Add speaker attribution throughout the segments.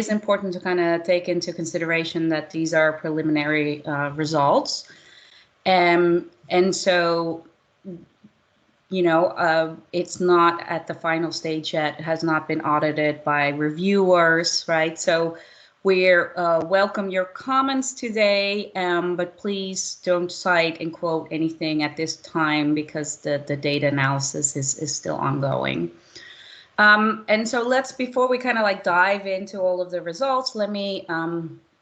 Speaker 1: is important to kind of take into consideration that these are preliminary results. And so, you know, it's not at the final stage yet, it has not been audited by reviewers, right? So we're welcome your comments today, but please don't cite and quote anything at this time because the data analysis is still ongoing. And so before we kind of like dive into all of the results, let me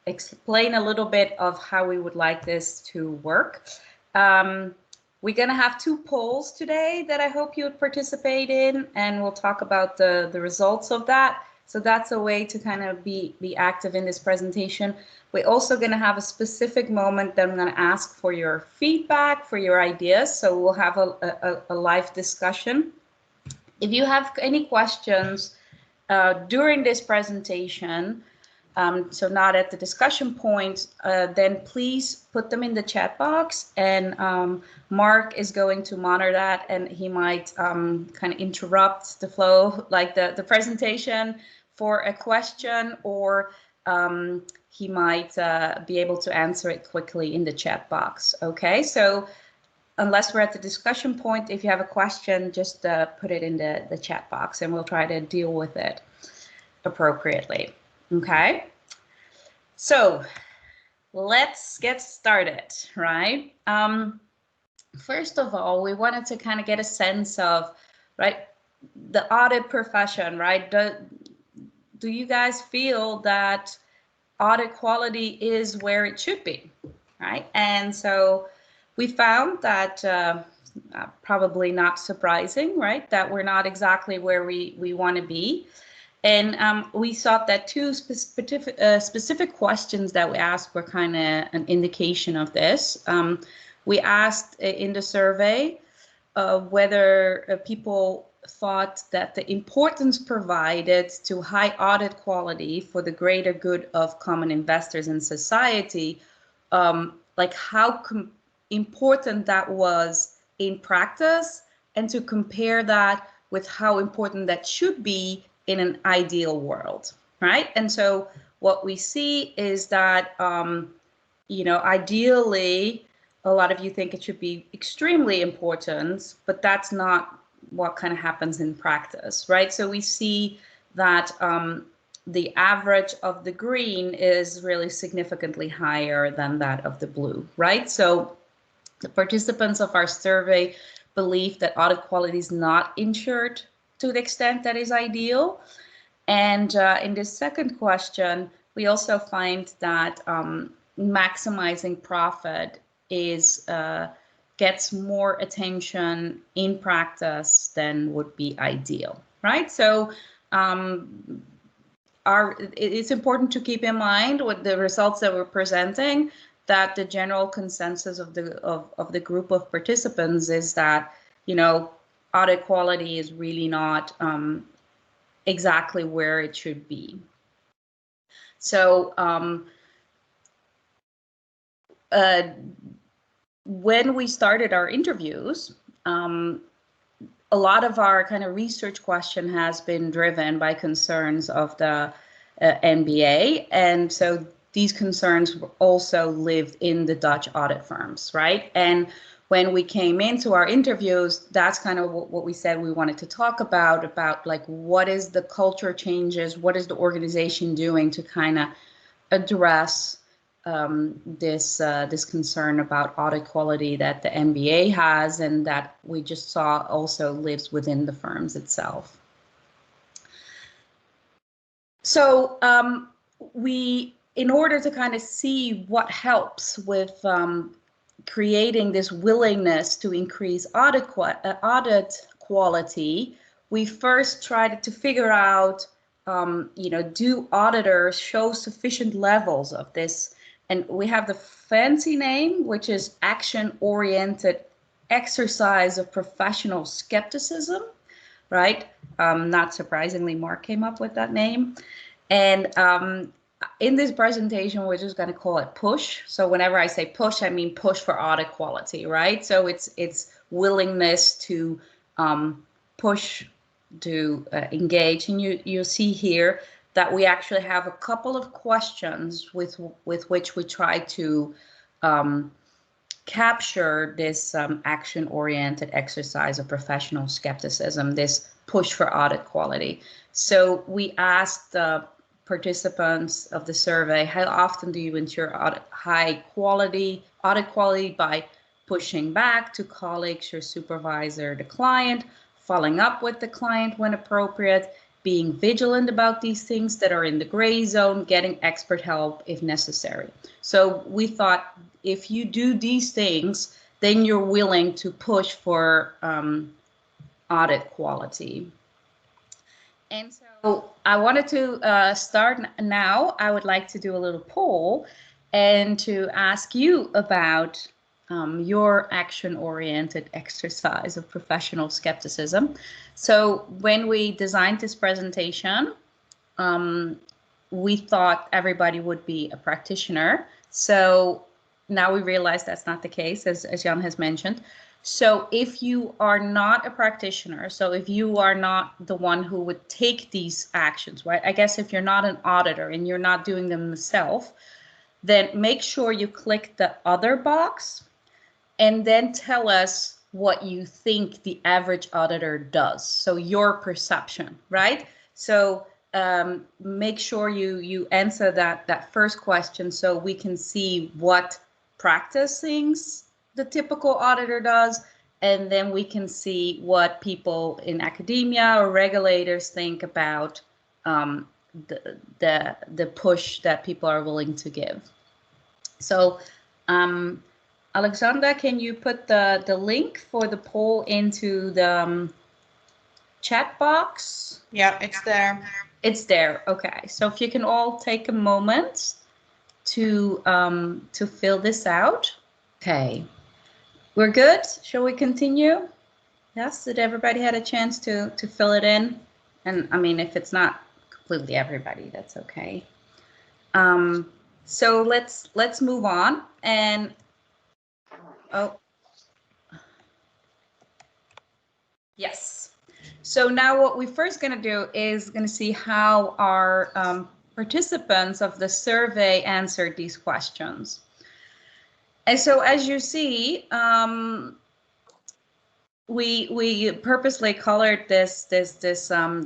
Speaker 1: explain a little bit of how we would like this to work. We're going to have 2 polls today that I hope you would participate in, and we'll talk about the results of that. So that's a way to kind of be active in this presentation. We're also going to have a specific moment that I'm going to ask for your feedback, for your ideas. So we'll have a live discussion. If you have any questions during this presentation, so not at the discussion point, then please put them in the chat box, and Mark is going to monitor that, and he might kind of interrupt the flow, like the presentation, for a question, or he might be able to answer it quickly in the chat box. Okay, so unless we're at the discussion point, if you have a question, just put it in the chat box and we'll try to deal with it appropriately. Okay, so let's get started, right? First of all, we wanted to kind of get a sense of, right, the audit profession, right? Do you guys feel that audit quality is where it should be, right? And so we found that, probably not surprising, right, that we're not exactly where we want to be. And we thought that 2 specific questions that we asked were kind of an indication of this. We asked in the survey whether people thought that the importance provided to high audit quality for the greater good of common investors in society, like how important that was in practice, and to compare that with how important that should be in an ideal world, right? And so what we see is that, you know, ideally, a lot of you think it should be extremely important, but that's not what kind of happens in practice, right? So we see that the average of the green is really significantly higher than that of the blue, right? So the participants of our survey believe that audit quality is not ensured to the extent that is ideal. And in this second question, we also find that maximizing profit is gets more attention in practice than would be ideal, right? So it's important to keep in mind with the results that we're presenting, that the general consensus of the group of participants is that, you know, audit quality is really not exactly where it should be. So when we started our interviews, a lot of our kind of research question has been driven by concerns of the NBA, and so these concerns also lived in the Dutch audit firms, right? And when we came into our interviews, that's kind of what we said we wanted to talk about like what is the culture changes, what is the organization doing to kind of address this concern about audit quality that the NBA has, and that we just saw also lives within the firms itself. So in order to kind of see what helps with creating this willingness to increase audit quality, we first tried to figure out, you know, do auditors show sufficient levels of this? And we have the fancy name, which is action-oriented exercise of professional skepticism, right? Not surprisingly, Mark came up with that name. And in this presentation, we're just going to call it push. So whenever I say push, I mean push for audit quality, right? So it's willingness to push, to engage. And you see here that we actually have a couple of questions with which we try to capture this action-oriented exercise of professional skepticism, this push for audit quality. So we asked the participants of the survey, how often do you ensure audit quality by pushing back to colleagues, your supervisor, the client, following up with the client when appropriate, being vigilant about these things that are in the gray zone, getting expert help if necessary. So we thought if you do these things, then you're willing to push for audit quality. And so I wanted to start now. I would like to do a little poll and to ask you about your action-oriented exercise of professional skepticism. So when we designed this presentation, we thought everybody would be a practitioner. So now we realize that's not the case, as Jan has mentioned. So if you are not a practitioner, so if you are not the one who would take these actions, right? I guess if you're not an auditor and you're not doing them yourself, then make sure you click the other box and then tell us what you think the average auditor does. So your perception, right? So make sure you answer that first question so we can see what practice things the typical auditor does, and then we can see what people in academia or regulators think about the push that people are willing to give. So Alexandra, can you put the link for the poll into the chat box?
Speaker 2: Yeah, it's there.
Speaker 1: It's there. Okay. So if you can all take a moment to fill this out. Okay. We're good. Shall we continue? Yes. Did everybody had a chance to fill it in? And I mean, if it's not completely everybody, that's okay. So let's move on. And oh, yes. So now what we're first going to do is going to see how our participants of the survey answered these questions. And so as you see, we purposely colored this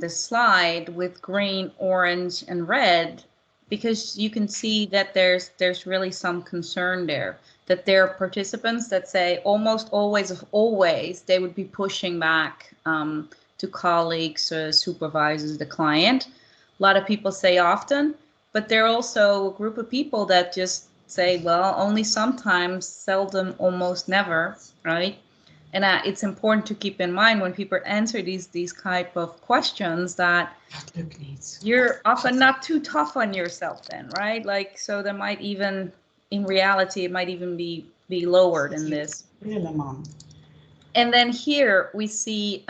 Speaker 1: slide with green, orange, and red because you can see that there's really some concern there, that there are participants that say almost always they would be pushing back to colleagues, supervisors, the client. A lot of people say often, but there are also a group of people that just say, well, only sometimes, seldom, almost never, right? And it's important to keep in mind when people answer these type of questions that you're often not too tough on yourself then, right? Like, so there might even, in reality, it might even be lower than this. And then here we see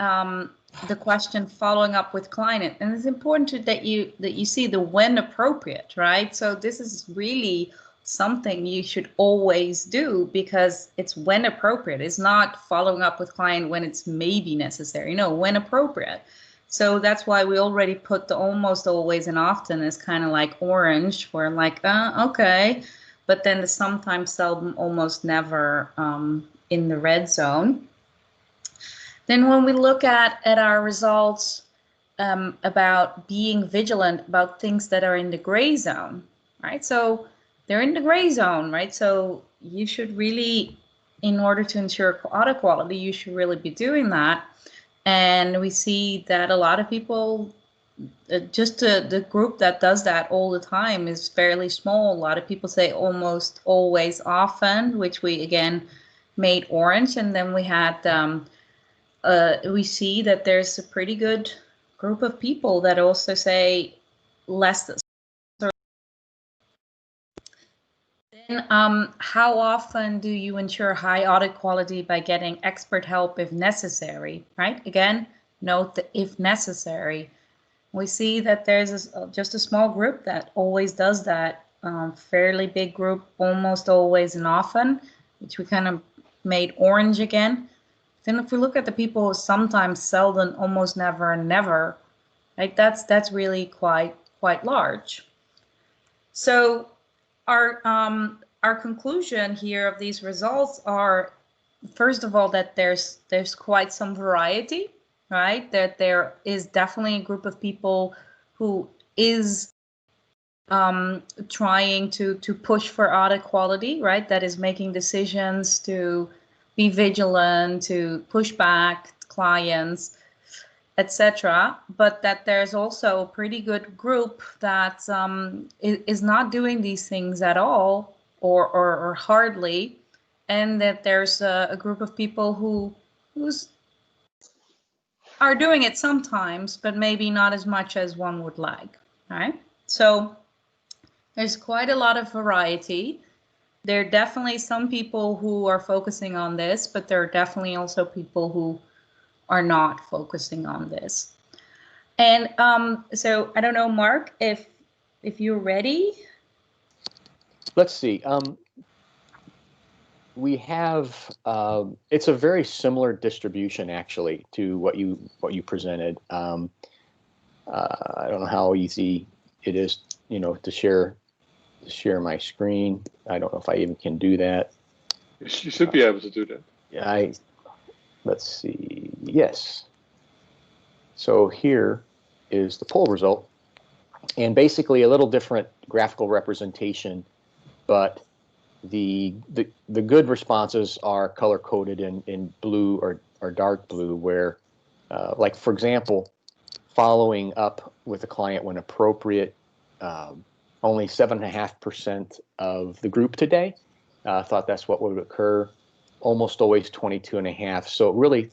Speaker 1: the question following up with client, and it's important that you see the when appropriate, right? So this is really something you should always do because it's when appropriate. It's not following up with client when it's maybe necessary. No, when appropriate. So that's why we already put the almost always and often as kind of like orange, where like, okay, but then the sometimes, seldom, almost never in the red zone. Then when we look at our results about being vigilant about things that are in the gray zone, right? So they're in the gray zone, right? So you should really, in order to ensure audit quality, you should really be doing that. And we see that a lot of people, just the group that does that all the time is fairly small. A lot of people say almost always often, which we again made orange. And then we had, we see that there's a pretty good group of people that also say less than. Then how often do you ensure high audit quality by getting expert help if necessary, right? Again, note the if necessary. We see that there's just a small group that always does that, fairly big group, almost always and often, which we kind of made orange again. Then if we look at the people who sometimes, seldom, almost never, and never, right? That's really quite quite large. So our conclusion here of these results are, first of all, that there's quite some variety, right? That there is definitely a group of people who is trying to push for audit quality, right? That is making decisions to be vigilant, to push back clients, etc. But that there's also a pretty good group that is not doing these things at all, or hardly, and that there's a group of people who's are doing it sometimes, but maybe not as much as one would like, right? So there's quite a lot of variety. There are definitely some people who are focusing on this, but there are definitely also people who are not focusing on this. And so I don't know, Mark, if you're ready.
Speaker 2: Let's see. We have it's a very similar distribution actually to what you presented. I don't know how easy it is, to share my screen. I don't know if I even can do that.
Speaker 3: You should be able to do that.
Speaker 2: Yeah, let's see. Yes. So here is the poll result, and basically a little different graphical representation, but the good responses are color coded in blue or dark blue, where like, for example, following up with a client when appropriate, only 7.5% of the group today thought that's what would occur. Almost always 22.5%. So really,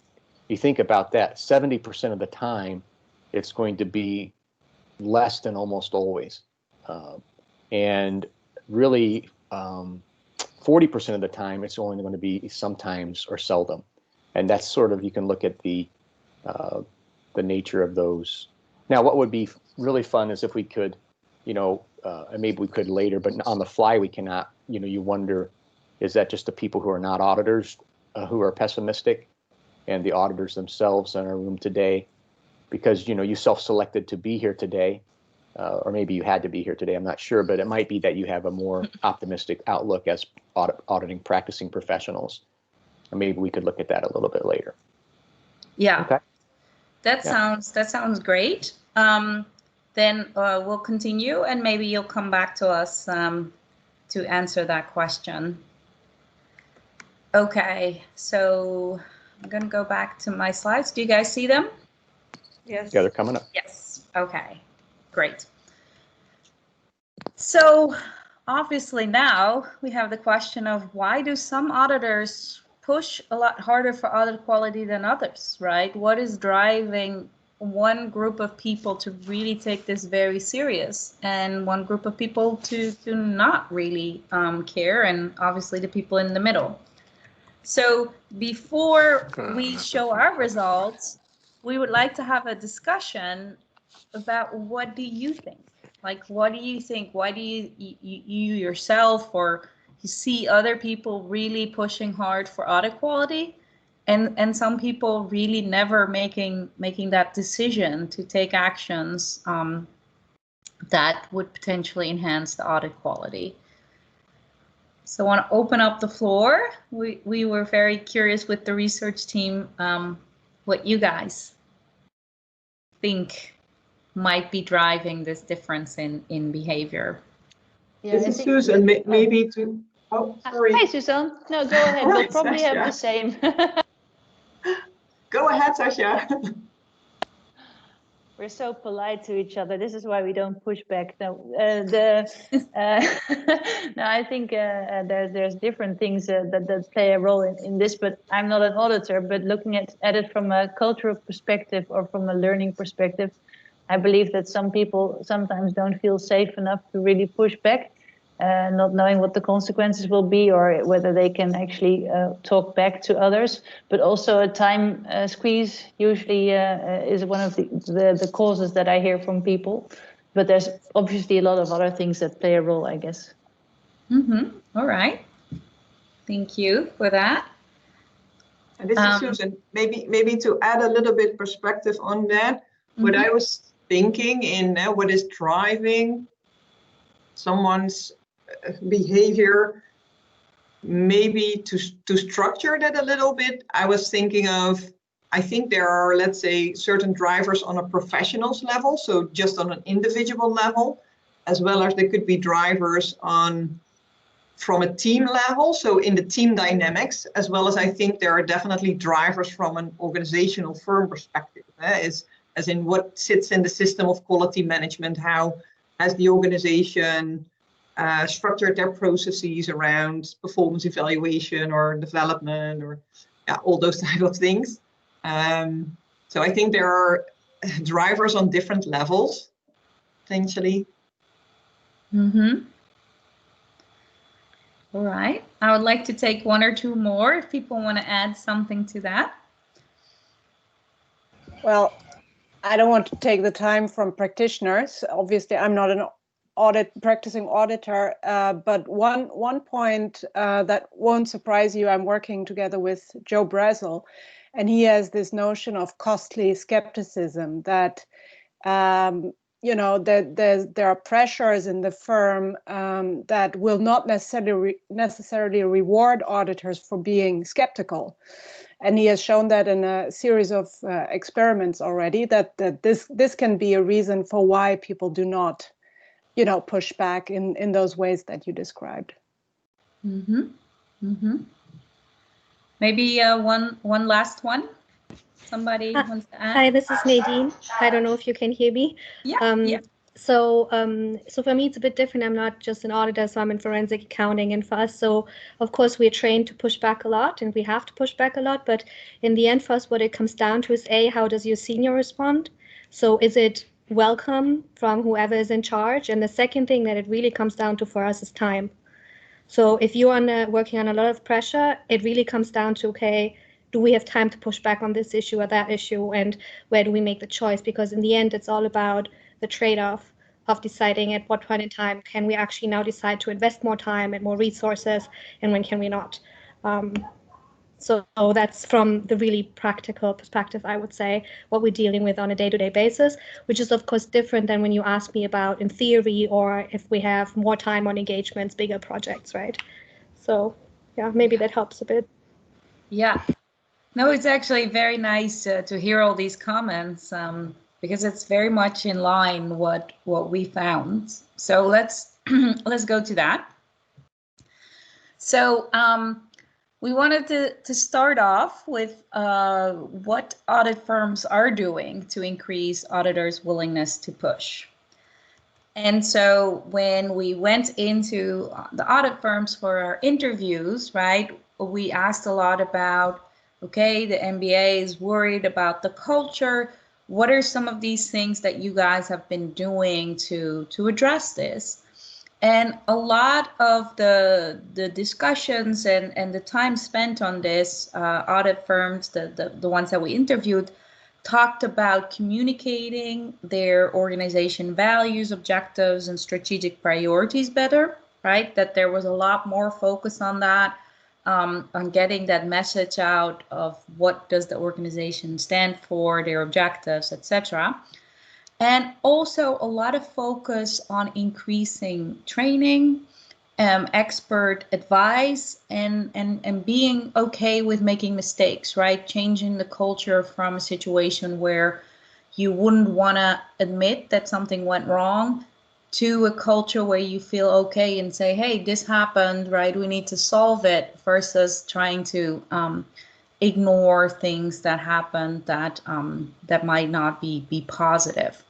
Speaker 2: you think about that, 70% of the time, it's going to be less than almost always. And really, 40% of the time, it's only going to be sometimes or seldom. And that's sort of, you can look at the nature of those. Now, what would be really fun is if we could, and maybe we could later, but on the fly we cannot, you wonder, is that just the people who are not auditors who are pessimistic, and the auditors themselves in our room today, because, you self-selected to be here today, or maybe you had to be here today, I'm not sure, but it might be that you have a more optimistic outlook as auditing practicing professionals. And maybe we could look at that a little bit later.
Speaker 1: Yeah.
Speaker 2: Okay.
Speaker 1: That sounds great. Then we'll continue, and maybe you'll come back to us to answer that question. Okay, so I'm going to go back to my slides. Do you guys see them?
Speaker 4: Yes.
Speaker 2: Yeah, they're coming up.
Speaker 1: Yes. Okay, great. So obviously now we have the question of, why do some auditors push a lot harder for audit quality than others, right? What is driving one group of people to really take this very serious, and one group of people to not really care, and obviously the people in the middle? So before we show our results, we would like to have a discussion about, what do you think? Like, what do you think? Why do you yourself, or you see other people really pushing hard for audit quality, and some people really never making that decision to take actions that would potentially enhance the audit quality? So I want to open up the floor. We were very curious with the research team what you guys think might be driving this difference in behavior.
Speaker 4: Yeah,
Speaker 5: this is Susan. Maybe to. Oh, sorry.
Speaker 4: Hi, Susan. No, go ahead. We'll probably have the same.
Speaker 5: Go ahead, Sasha.
Speaker 4: We're so polite to each other. This is why we don't push back. No, no, I think there's different things that play a role in this. But I'm not an auditor. But looking at it from a cultural perspective or from a learning perspective, I believe that some people sometimes don't feel safe enough to really push back, not knowing what the consequences will be, or whether they can actually talk back to others. But also a time squeeze usually is one of the causes that I hear from people. But there's obviously a lot of other things that play a role, I guess.
Speaker 1: All right. Thank you for that.
Speaker 5: And this is Susan. Maybe to add a little bit perspective on that, what I was thinking in what is driving someone's behavior, maybe to structure that a little bit, I was thinking of, I think there are, let's say, certain drivers on a professional's level, so just on an individual level, as well as there could be drivers from a team level, so in the team dynamics, as well as I think there are definitely drivers from an organizational firm perspective, as in what sits in the system of quality management, how has the organization structured their processes around performance evaluation or development, or all those type of things. So I think there are drivers on different levels, potentially.
Speaker 1: Mm-hmm. All right. I would like to take one or two more if people want to add something to that.
Speaker 6: Well, I don't want to take the time from practitioners. Obviously, I'm not an practicing auditor, but one point that won't surprise you, I'm working together with Joe Brazel, and he has this notion of costly skepticism that there are pressures in the firm that will not necessarily reward auditors for being skeptical. And he has shown that in a series of experiments already, that this can be a reason for why people do not, push back in those ways that you described.
Speaker 1: Mm-hmm. Mm-hmm. Maybe one last one. Somebody wants to add?
Speaker 7: Hi, this is Nadine. I don't know if you can hear me.
Speaker 1: Yeah. Yeah.
Speaker 7: So for me, it's a bit different. I'm not just an auditor, so I'm in forensic accounting. And for us, so of course, we're trained to push back a lot, and we have to push back a lot. But in the end, for us, what it comes down to is, A, how does your senior respond? So is it welcome from whoever is in charge? And the second thing that it really comes down to for us is time. So if you're working on a lot of pressure, it really comes down to, okay, do we have time to push back on this issue or that issue, and where do we make the choice? Because in the end, it's all about the trade-off of deciding at what point in time can we actually now decide to invest more time and more resources, and when can we not. So that's from the really practical perspective, I would say, what we're dealing with on a day-to-day basis, which is, of course, different than when you ask me about in theory, or if we have more time on engagements, bigger projects, right? So yeah, maybe that helps a bit.
Speaker 1: Yeah. No, it's actually very nice to hear all these comments, because it's very much in line what we found. So let's go to that. So we wanted to start off with what audit firms are doing to increase auditors' willingness to push. And so when we went into the audit firms for our interviews, right, we asked a lot about, okay, the MBA is worried about the culture. What are some of these things that you guys have been doing to address this? And a lot of the discussions and the time spent on this, audit firms, the ones that we interviewed, talked about communicating their organization values, objectives, and strategic priorities better, right? That there was a lot more focus on that, on getting that message out of what does the organization stand for, their objectives, etc. And also a lot of focus on increasing training, expert advice, and being okay with making mistakes, right? Changing the culture from a situation where you wouldn't want to admit that something went wrong to a culture where you feel okay and say, hey, this happened, right? We need to solve it, versus trying to ignore things that happened that might not be positive.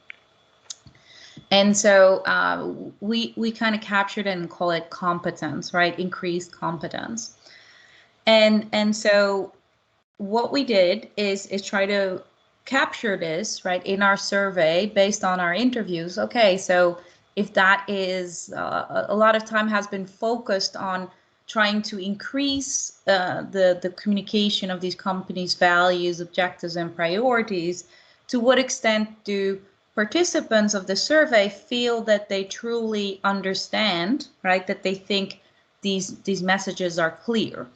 Speaker 1: And so we kind of captured it and call it competence, right? Increased competence. And so what we did is try to capture this, right, in our survey based on our interviews. Okay, so if that is a lot of time has been focused on trying to increase the communication of these companies' values, objectives, and priorities, to what extent do participants of the survey feel that they truly understand, right, that they think these messages are clear?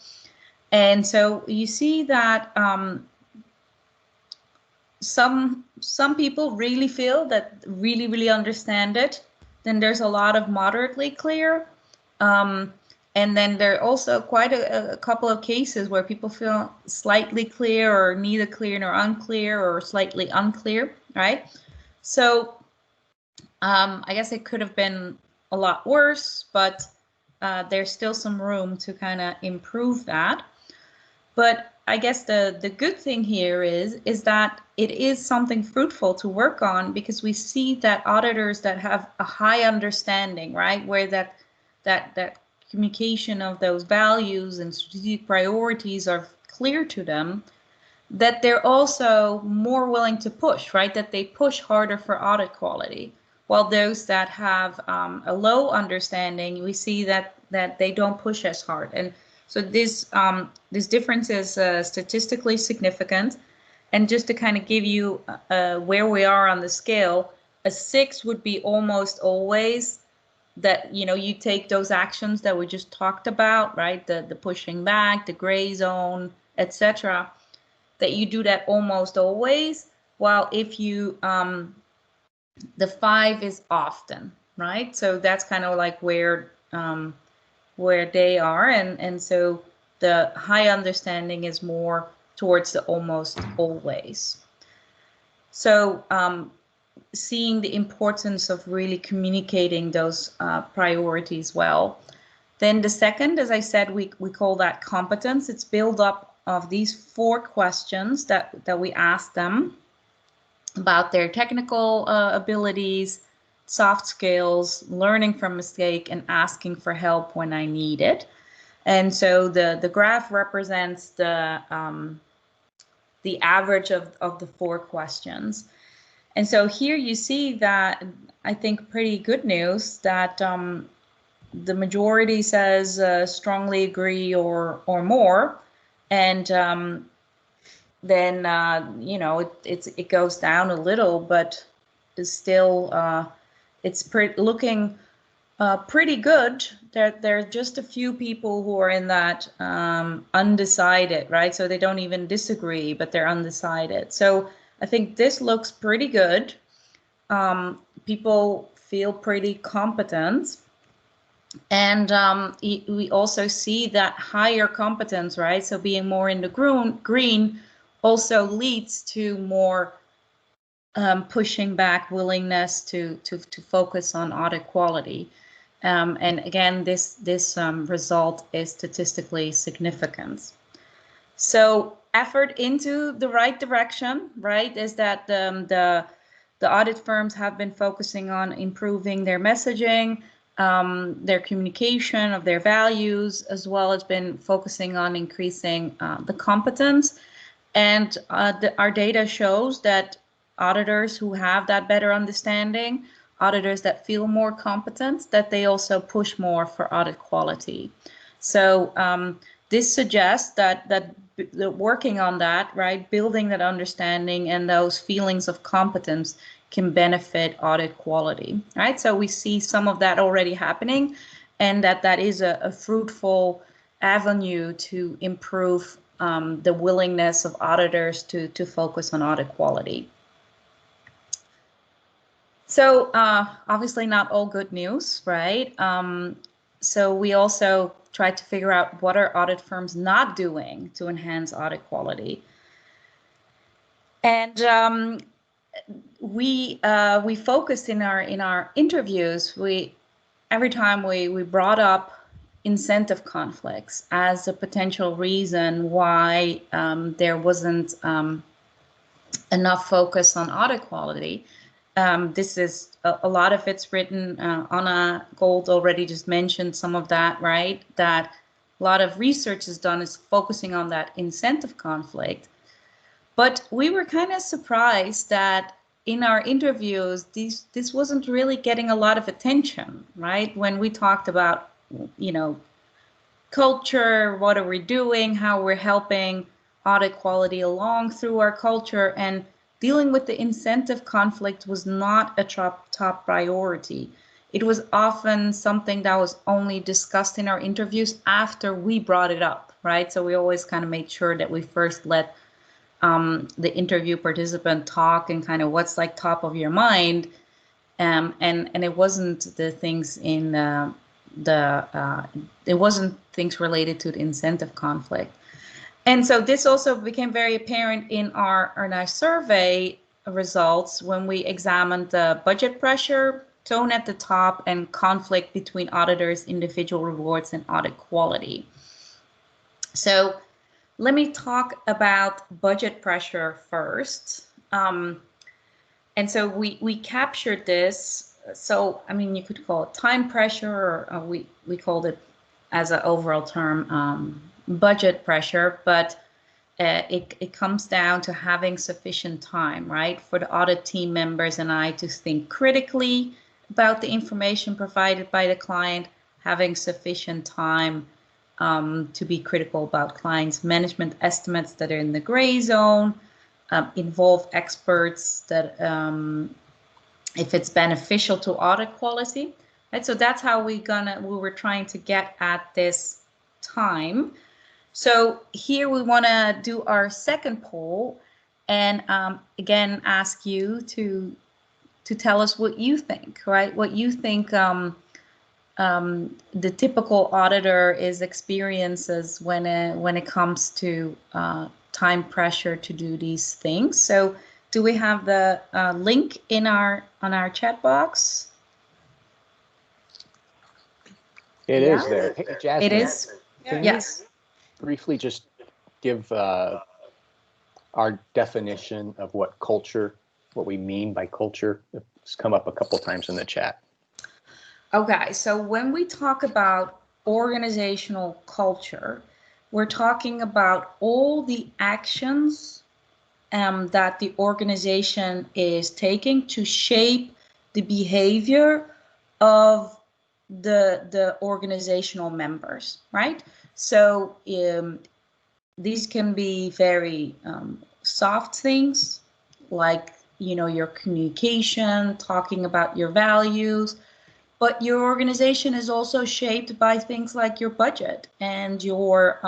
Speaker 1: And so you see that some people really feel that really understand it. Then there's a lot of moderately clear. And then there are also quite a couple of cases where people feel slightly clear or neither clear nor unclear or slightly unclear, right? So I guess it could have been a lot worse, but there's still some room to kind of improve that. But I guess the good thing here is that it is something fruitful to work on, because we see that auditors that have a high understanding, right, where that communication of those values and strategic priorities are clear to them, that they're also more willing to push, right, that they push harder for audit quality. While those that have a low understanding, we see that they don't push as hard. And so this difference is statistically significant. And just to kind of give you where we are on the scale, a 6 would be almost always that, you take those actions that we just talked about, right? The pushing back, the gray zone, etc., that you do that almost always. While if you, the 5 is often, right? So that's kind of like where they are. And so the high understanding is more towards the almost always. So seeing the importance of really communicating those priorities well. Then the second, as I said, we call that competence. It's built up of these 4 questions that we ask them about their technical abilities, soft skills, learning from mistake, and asking for help when I need it. And so the graph represents the average of the 4 questions. And so here you see that, I think, pretty good news that the majority says strongly agree or more, and then it goes down a little, but it's still it's looking pretty good. There are just a few people who are in that undecided, right? So they don't even disagree, but they're undecided. So I think this looks pretty good. People feel pretty competent. And we also see that higher competence, right? So being more in the green also leads to more pushing back willingness to focus on audit quality. And again, this result is statistically significant. So effort into the right direction, right, is that the audit firms have been focusing on improving their messaging, their communication of their values, as well as been focusing on increasing the competence. And our data shows that auditors who have that better understanding, auditors that feel more competent, that they also push more for audit quality. So this suggests that working on that, right, building that understanding and those feelings of competence can benefit audit quality, right? So we see some of that already happening, and that is a fruitful avenue to improve the willingness of auditors to focus on audit quality. So obviously not all good news, right? So we also tried to figure out what are audit firms not doing to enhance audit quality. And we focused in our interviews. Every time we brought up incentive conflicts as a potential reason why there wasn't enough focus on audit quality. This is a lot of it's written. Anna Gold already just mentioned some of that, right? That a lot of research is done is focusing on that incentive conflict. But we were kind of surprised that in our interviews, this wasn't really getting a lot of attention, right? When we talked about, culture, what are we doing, how we're helping audit quality along through our culture, and dealing with the incentive conflict was not a top priority. It was often something that was only discussed in our interviews after we brought it up, right? So we always kind of made sure that we first let the interview participant talk and kind of what's like top of your mind, and it wasn't the things in it wasn't things related to the incentive conflict. And so this also became very apparent in our survey results when we examined the budget pressure, tone at the top, and conflict between auditors, individual rewards, and audit quality. So let me talk about budget pressure first. And so we captured this. So, I mean, you could call it time pressure, or we called it as an overall term, budget pressure, but it comes down to having sufficient time, right, for the audit team members and I to think critically about the information provided by the client, having sufficient time to be critical about clients' management estimates that are in the gray zone, involve experts that if it's beneficial to audit quality, right? So that's how we were trying to get at this time. So here we want to do our second poll, and again ask you to tell us what you think, right? What you think the typical auditor is experiences when it comes to time pressure to do these things. So do we have the link on our chat box?
Speaker 2: It is there. Hey, Jasmine,
Speaker 1: It is. Yes.
Speaker 2: Briefly just give our definition of what we mean by culture? It's come up a couple times in the chat.
Speaker 1: Okay, so when we talk about organizational culture, we're talking about all the actions that the organization is taking to shape the behavior of the organizational members, right? So these can be very soft things, like, you know, your communication, talking about your values, but your organization is also shaped by things like your budget and your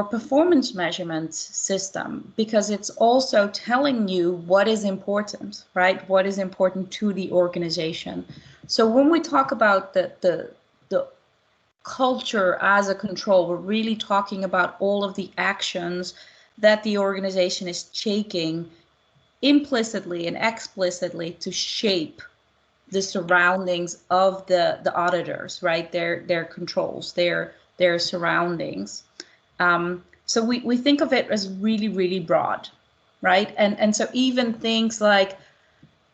Speaker 1: performance measurement system, because it's also telling you what is important, right? What is important to the organization. So when we talk about the culture as a control, we're really talking about all of the actions that the organization is taking implicitly and explicitly to shape the surroundings of the auditors, right? Their controls, their surroundings. So we think of it as really, really broad, right? And so even things like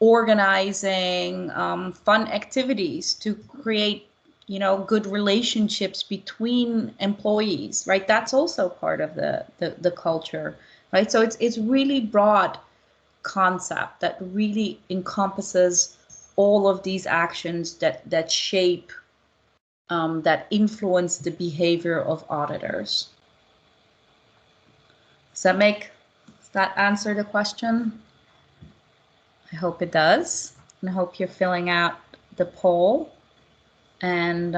Speaker 1: organizing fun activities to create, you know, good relationships between employees, right? That's also part of the culture, right? So it's really broad concept that really encompasses all of these actions that shape, that influence the behavior of auditors. Does that answer the question? I hope it does, and I hope you're filling out the poll. And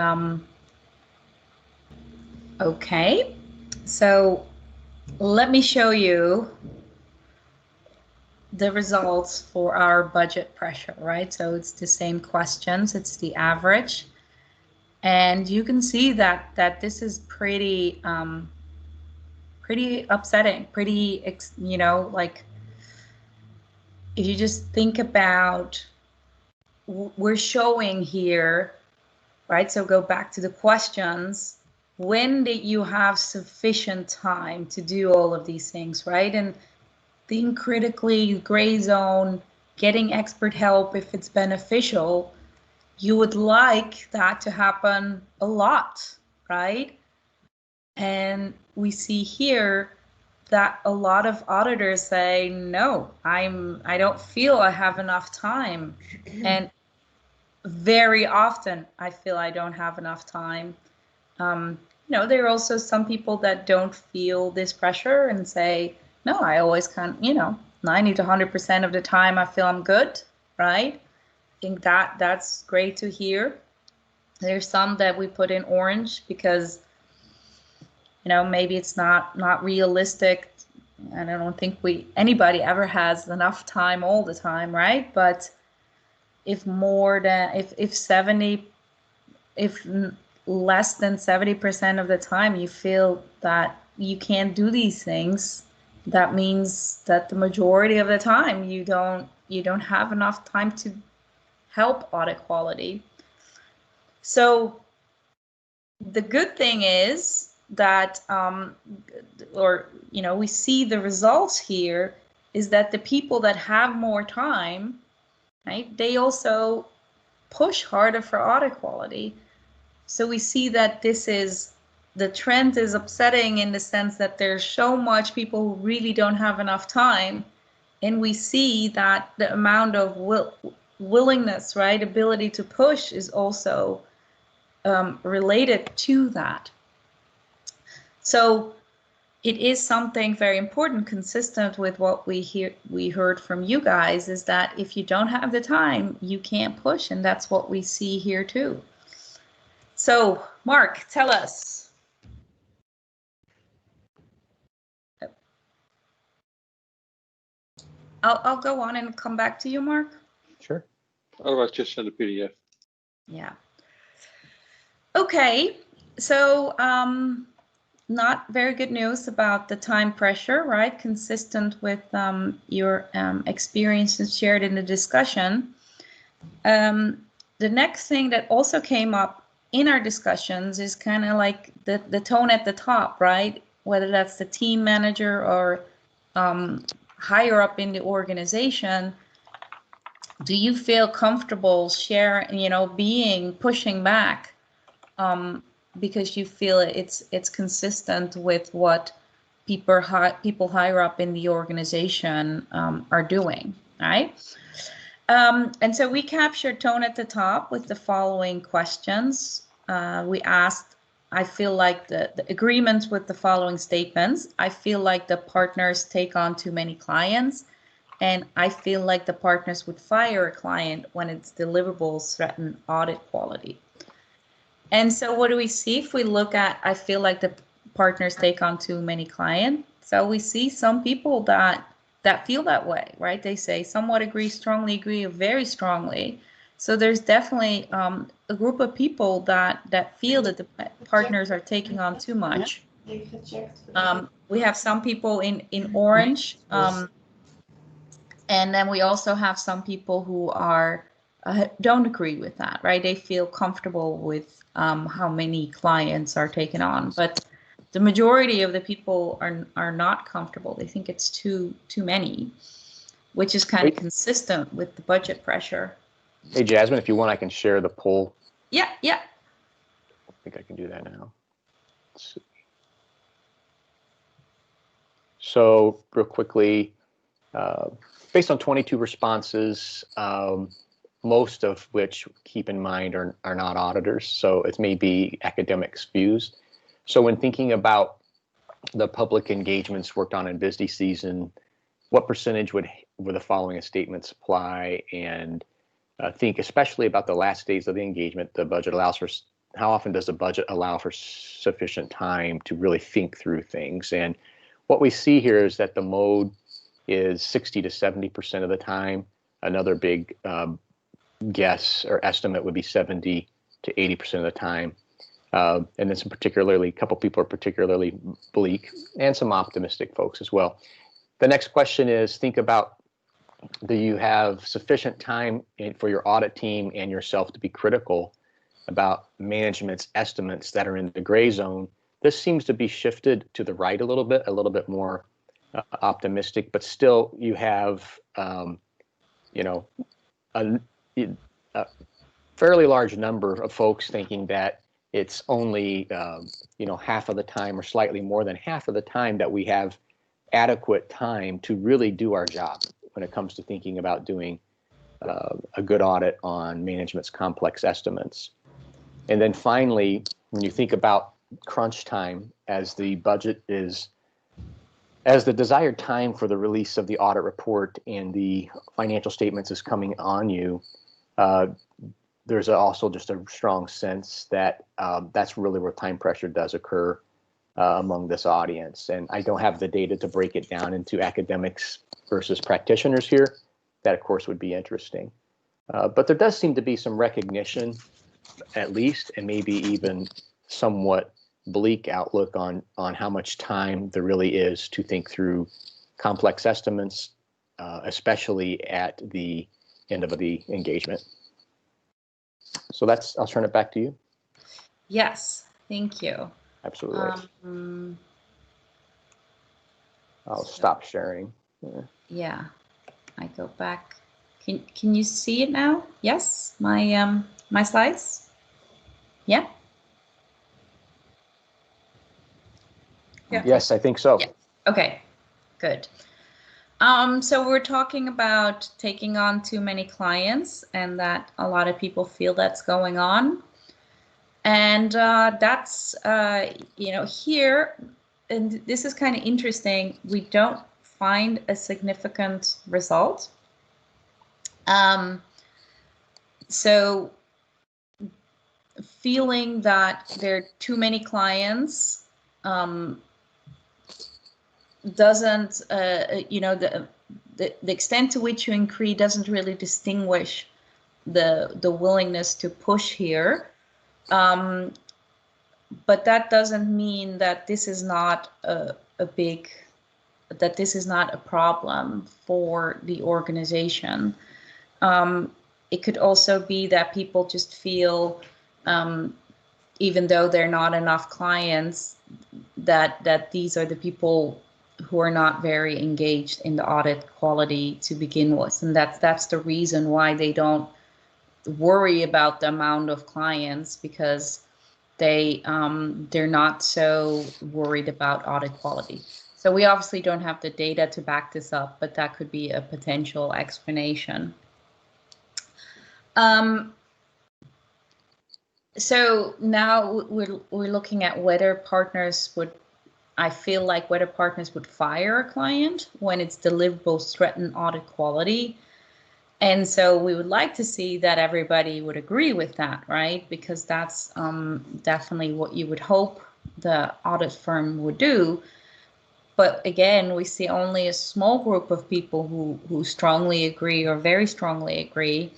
Speaker 1: okay, so let me show you the results for our budget pressure, right? So it's the same questions, it's the average. And you can see that this is pretty upsetting, pretty, you know, like, if you just think about, we're showing here, right? So go back to the questions. When did you have sufficient time to do all of these things, right? And think critically, gray zone, getting expert help if it's beneficial. You would like that to happen a lot, right? And we see here that a lot of auditors say, no, I don't feel I have enough time. And very often I feel I don't have enough time. You know, there are also some people that don't feel this pressure and say, no, I always can, you know, 90 to 100% of the time I feel I'm good, right? I think that's great to hear. There's some that we put in orange because you know, maybe it's not realistic, and I don't think anybody ever has enough time all the time, right? But if less than 70% of the time you feel that you can't do these things, that means that the majority of the time you don't have enough time to help audit quality. So the good thing is that, we see the results here is that the people that have more time, right, they also push harder for audit quality. So we see that the trend is upsetting in the sense that there's so much people who really don't have enough time. And we see that the amount of willingness, right, ability to push is also related to that. So it is something very important, consistent with what we heard from you guys, is that if you don't have the time, you can't push, and that's what we see here too. So, Mark, tell us. I'll go on and come back to you, Mark.
Speaker 2: Sure.
Speaker 3: Otherwise, just send a PDF.
Speaker 1: Yeah. Okay. So, not very good news about the time pressure, right? Consistent with your experiences shared in the discussion. The next thing that also came up in our discussions is kind of like the tone at the top, right? Whether that's the team manager or higher up in the organization. Do you feel comfortable pushing back because you feel it's consistent with what people higher up in the organization are doing, right? And so we captured tone at the top with the following questions. We asked, I feel like the agreements with the following statements. I feel like the partners take on too many clients, and I feel like the partners would fire a client when its deliverables threaten audit quality. And so what do we see if we look at, I feel like the partners take on too many clients? So we see some people that feel that way, right? They say somewhat agree, strongly agree, or very strongly. So there's definitely a group of people that feel that the partners are taking on too much. We have some people in orange, and then we also have some people who don't agree with that, right? They feel comfortable with how many clients are taken on, but the majority of the people are not comfortable. They think it's too many, which is kind of consistent with the budget pressure.
Speaker 2: Hey, Jasmine, if you want, I can share the poll.
Speaker 1: Yeah.
Speaker 2: I think I can do that now. Let's see. So real quickly, based on 22 responses, most of which, keep in mind, are not auditors. So it may be academics' views. So when thinking about the public engagements worked on in busy season, what percentage would the following statements apply? And think especially about the last days of the engagement. The budget allows for, how often does the budget allow for sufficient time to really think through things? And what we see here is that the mode is 60 to 70% of the time. Another big guess or estimate would be 70 to 80% of the time. And then a couple people are particularly bleak, and some optimistic folks as well. The next question is, think about, do you have sufficient time for your audit team and yourself to be critical about management's estimates that are in the gray zone? This seems to be shifted to the right a little bit more optimistic, but still you have, a fairly large number of folks thinking that it's only, half of the time or slightly more than half of the time that we have adequate time to really do our job when it comes to thinking about doing a good audit on management's complex estimates. And then finally, when you think about crunch time as the desired time for the release of the audit report and the financial statements is coming on you, there's also just a strong sense that that's really where time pressure does occur. among this audience. And I don't have the data to break it down into academics versus practitioners here. That, of course, would be interesting. But there does seem to be some recognition, at least, and maybe even somewhat bleak outlook on how much time there really is to think through complex estimates, especially at the end of the engagement. So I'll turn it back to you.
Speaker 1: Yes, thank you.
Speaker 2: Absolutely. I'll stop sharing.
Speaker 1: Yeah, I go back. Can you see it now? Yes, my slides. Yeah.
Speaker 6: Yeah.
Speaker 2: Yes, I think so.
Speaker 1: Yeah. Okay, good. So we're talking about taking on too many clients, and that a lot of people feel that's going on. And that's, here, and this is kind of interesting, we don't find a significant result. So feeling that there are too many clients doesn't, the extent to which you increase doesn't really distinguish the willingness to push here. But that doesn't mean that this is not that this is not a problem for the organization. It could also be that people just feel, even though there are not enough clients, that these are the people who are not very engaged in the audit quality to begin with, and that's the reason why they don't worry about the amount of clients, because they're not so worried about audit quality. So we obviously don't have the data to back this up, but that could be a potential explanation. So now we're looking at whether partners would, I feel like whether partners would fire a client when its deliverables threaten audit quality. And so we would like to see that everybody would agree with that, right? Because that's definitely what you would hope the audit firm would do. But again, we see only a small group of people who strongly agree or very strongly agree.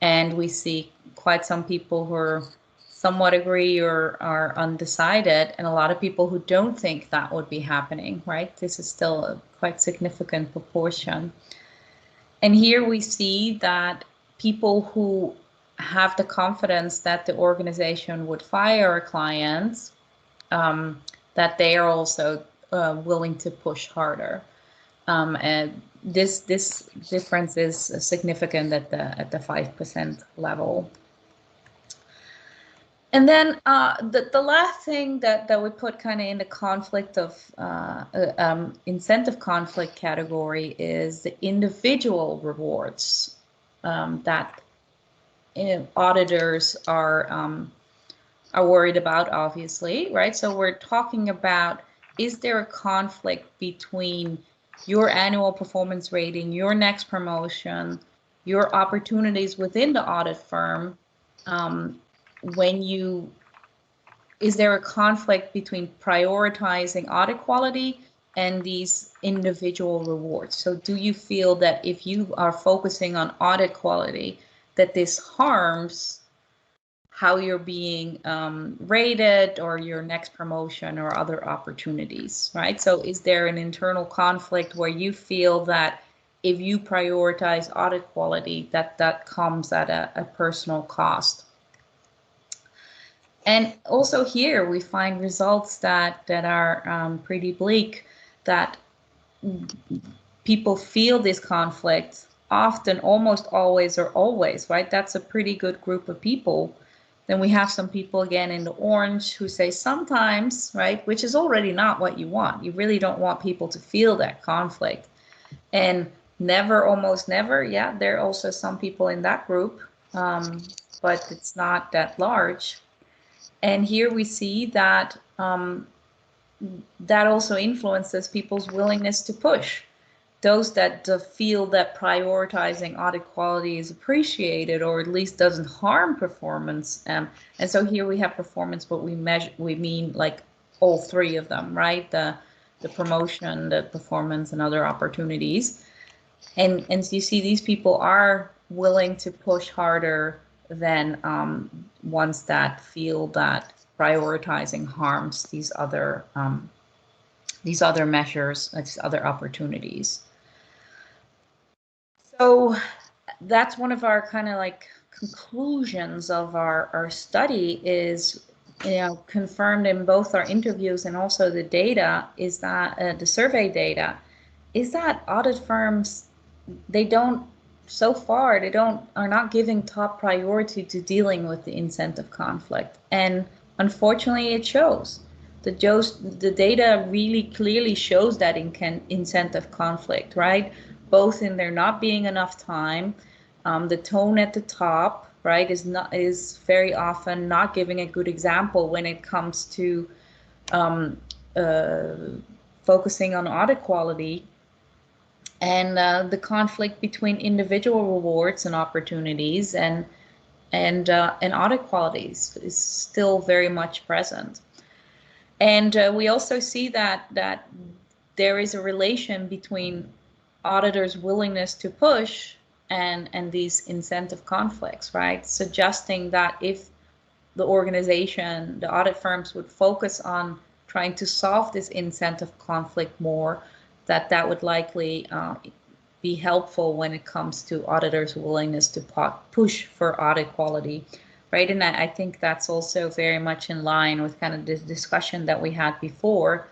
Speaker 1: And we see quite some people who are somewhat agree or are undecided, and a lot of people who don't think that would be happening, right? This is still a quite significant proportion. And here we see that people who have the confidence that the organization would fire a client, that they are also willing to push harder. And this difference is significant at the 5% level. And then the last thing that we put kind of in the conflict of incentive conflict category is the individual rewards that auditors are worried about, obviously, right? So we're talking about, is there a conflict between your annual performance rating, your next promotion, your opportunities within the audit firm? Is there a conflict between prioritizing audit quality and these individual rewards? So do you feel that if you are focusing on audit quality, that this harms how you're being rated or your next promotion or other opportunities, right? So is there an internal conflict where you feel that if you prioritize audit quality, that comes at a personal cost? And also here we find results that are pretty bleak, that people feel this conflict often, almost always or always, right? That's a pretty good group of people. Then we have some people again in the orange who say sometimes, right? Which is already not what you want. You really don't want people to feel that conflict. And never, almost never, yeah, there are also some people in that group, but it's not that large. And here we see that that also influences people's willingness to push. Those that feel that prioritizing audit quality is appreciated, or at least doesn't harm performance. And so here we have performance, but we mean like all three of them, right? The promotion, the performance, and other opportunities. And you see these people are willing to push harder than ones that feel that prioritizing harms these other measures, these other opportunities. So that's one of our kind of like conclusions of our study is, confirmed in both our interviews and also the data, is that the survey data is that audit firms, are not giving top priority to dealing with the incentive conflict. And unfortunately it shows. The data really clearly shows that incentive conflict, right? Both in there not being enough time, the tone at the top, right, is very often not giving a good example when it comes to focusing on audit quality. And the conflict between individual rewards and opportunities and audit qualities is still very much present. And we also see that there is a relation between auditors' willingness to push and these incentive conflicts, right? Suggesting that if the organization, the audit firms, would focus on trying to solve this incentive conflict more, that would likely be helpful when it comes to auditors' willingness to push for audit quality, right? And I think that's also very much in line with kind of this discussion that we had before,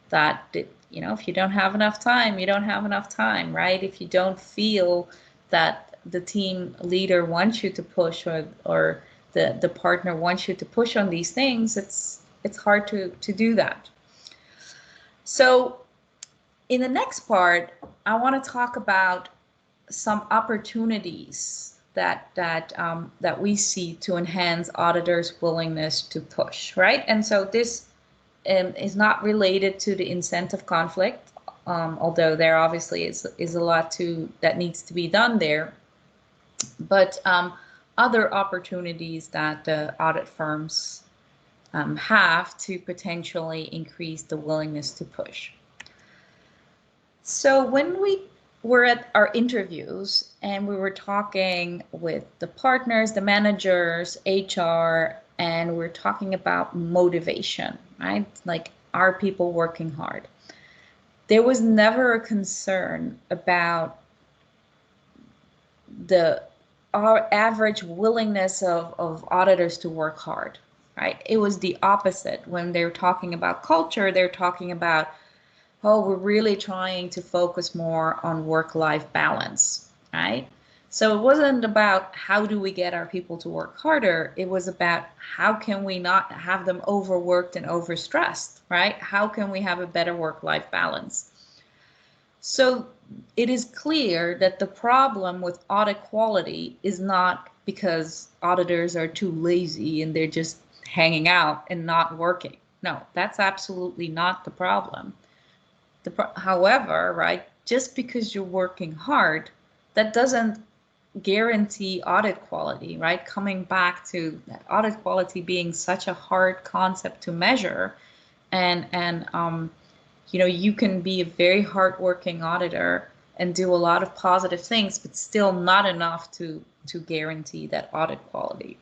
Speaker 1: that, if you don't have enough time, you don't have enough time, right? If you don't feel that the team leader wants you to push, or the partner wants you to push on these things, it's hard to do that. So in the next part, I want to talk about some opportunities that we see to enhance auditors' willingness to push, right? And so this is not related to the incentive conflict, although there obviously is a lot that needs to be done there, but other opportunities that the audit firms have to potentially increase the willingness to push. So when we were at our interviews and we were talking with the partners, the managers, HR, and we're talking about motivation, right? Like, are people working hard? There was never a concern about our average willingness of auditors to work hard, right? It was the opposite. When they're talking about culture, they're talking about, we're really trying to focus more on work-life balance, right? So it wasn't about how do we get our people to work harder. It was about how can we not have them overworked and overstressed, right? How can we have a better work-life balance? So it is clear that the problem with audit quality is not because auditors are too lazy and they're just hanging out and not working. No, that's absolutely not the problem. However, right, just because you're working hard, that doesn't guarantee audit quality, right? Coming back to that audit quality being such a hard concept to measure, and you can be a very hardworking auditor and do a lot of positive things, but still not enough to guarantee that audit quality.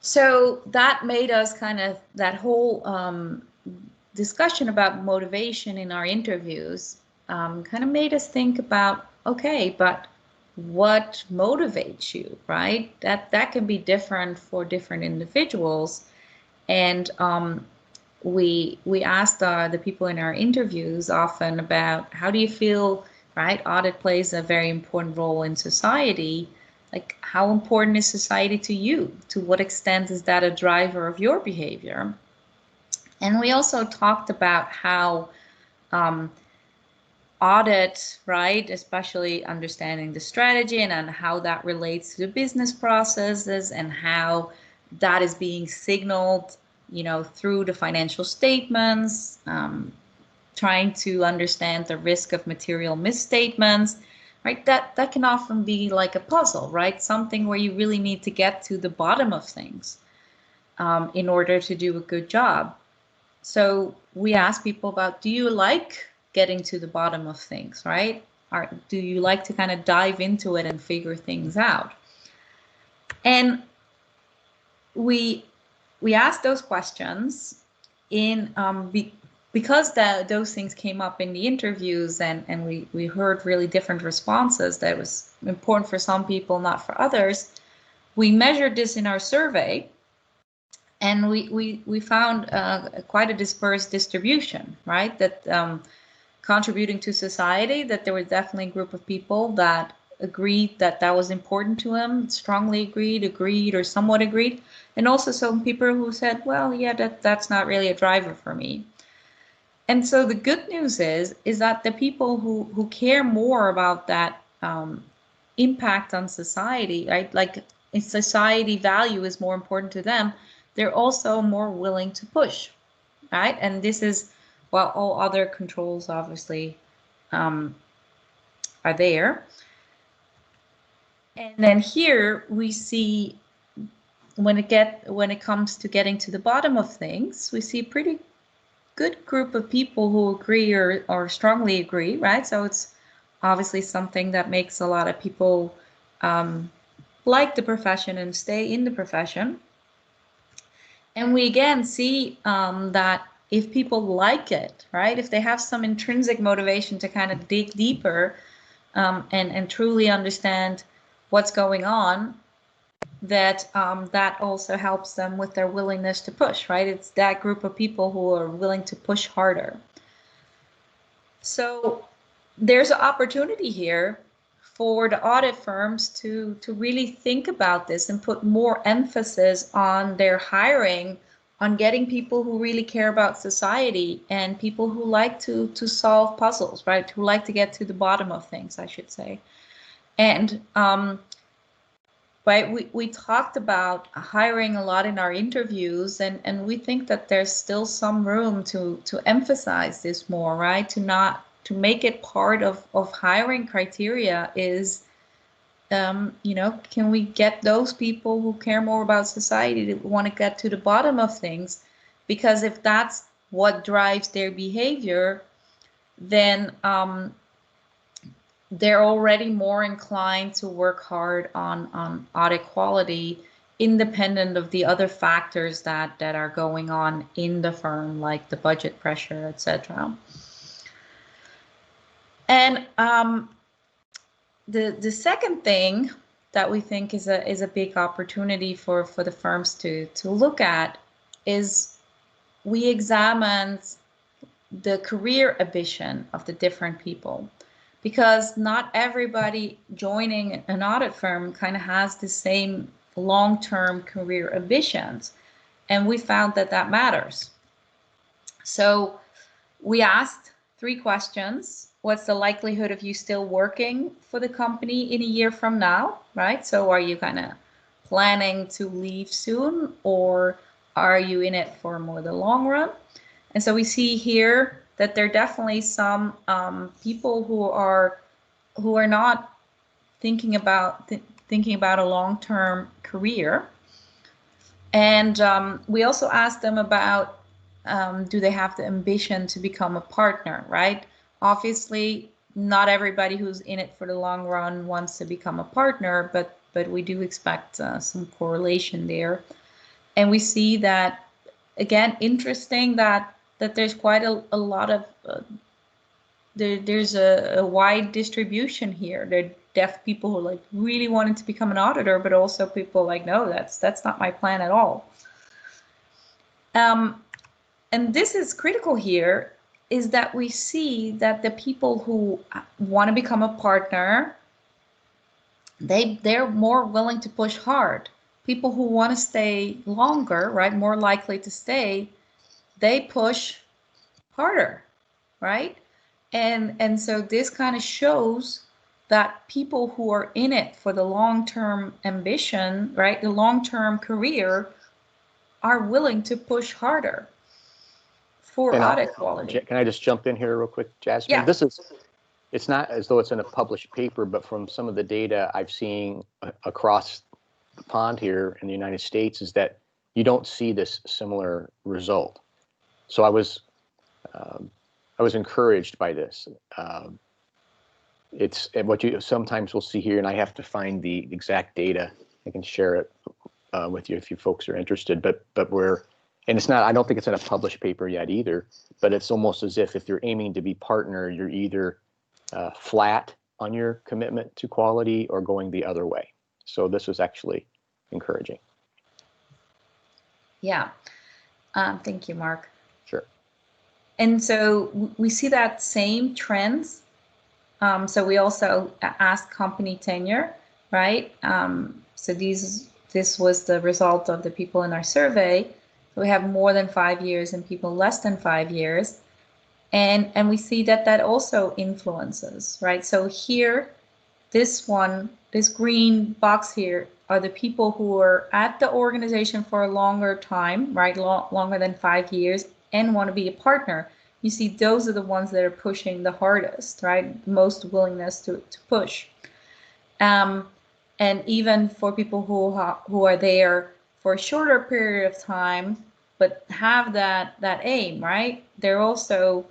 Speaker 1: So that made us that whole discussion about motivation in our interviews kind of made us think about, okay, but what motivates you, right? That can be different for different individuals. And we asked the people in our interviews often about, how do you feel, right? Audit plays a very important role in society. Like, how important is society to you? To what extent is that a driver of your behavior? And we also talked about how audit, right, especially understanding the strategy and how that relates to the business processes and how that is being signaled, through the financial statements, trying to understand the risk of material misstatements, right? That can often be like a puzzle, right? Something where you really need to get to the bottom of things. in order to do a good job. So we ask people about, do you like getting to the bottom of things, right? Or do you like to kind of dive into it and figure things out? And we asked those questions in because those things came up in the interviews, and we heard really different responses that was important for some people, not for others. We measured this in our survey, and we found quite a dispersed distribution, right? That contributing to society, that there was definitely a group of people that agreed that that was important to them, strongly agreed, or somewhat agreed, and also some people who said, well, yeah, that's not really a driver for me. And so the good news is that the people who care more about that impact on society, right? Like if society value is more important to them, they're also more willing to push, right? And this is while all other controls obviously are there. And then here we see when it comes to getting to the bottom of things, we see a pretty good group of people who agree or strongly agree, right? So it's obviously something that makes a lot of people like the profession and stay in the profession. And we again see that if people like it, right, if they have some intrinsic motivation to kind of dig deeper and truly understand what's going on, that that also helps them with their willingness to push, right? It's that group of people who are willing to push harder. So there's an opportunity here for the audit firms to really think about this and put more emphasis on their hiring, on getting people who really care about society and people who like to solve puzzles, right? Who like to get to the bottom of things, I should say. And right, we talked about hiring a lot in our interviews, and we think that there's still some room to emphasize this more, right? To make it part of hiring criteria is, you know, can we get those people who care more about society that want to get to the bottom of things? Because if that's what drives their behavior, then they're already more inclined to work hard on audit quality, independent of the other factors that are going on in the firm, like the budget pressure, etc. And the second thing that we think is a big opportunity for the firms to look at is we examined the career ambition of the different people, because not everybody joining an audit firm kind of has the same long-term career ambitions, and we found that matters. So we asked 3 questions. What's the likelihood of you still working for the company in a year from now, right? So are you kind of planning to leave soon, or are you in it for more the long run? And so we see here that there are definitely some people who are not thinking about a long-term career. And we also asked them about do they have the ambition to become a partner, right? Obviously, not everybody who's in it for the long run wants to become a partner, but we do expect some correlation there. And we see that, again, interesting that there's quite a lot of there's a wide distribution here. There are deaf people who like really wanted to become an auditor, but also people like, no, that's not my plan at all. And this is critical here, is that we see that the people who want to become a partner, they're more willing to push hard. People who want to stay longer, right, more likely to stay, they push harder, right? And so this kind of shows that people who are in it for the long-term ambition, right, the long-term career, are willing to push harder for audit quality.
Speaker 2: Can I just jump in here real quick, Jasmine?
Speaker 1: Yeah.
Speaker 2: It's not as though it's in a published paper, but from some of the data I've seen across the pond here in the United States is that you don't see this similar result. So I was encouraged by this. It's what you sometimes will see here, and I have to find the exact data. I can share it with you if you folks are interested. But and it's not. I don't think it's in a published paper yet either. But it's almost as if you're aiming to be partner, you're either flat on your commitment to quality or going the other way. So this was actually encouraging.
Speaker 1: Yeah. Thank you, Mark.
Speaker 2: Sure.
Speaker 1: And so we see that same trends. So we also asked company tenure, right? So this was the result of the people in our survey. So we have more than 5 years and people less than 5 years. And we see that also influences, right? So here, this green box here are the people who are at the organization for a longer time, right? Longer than 5 years and want to be a partner. You see, those are the ones that are pushing the hardest, right? Most willingness to push. And even for people who are there for a shorter period of time, but have that aim, right? They're also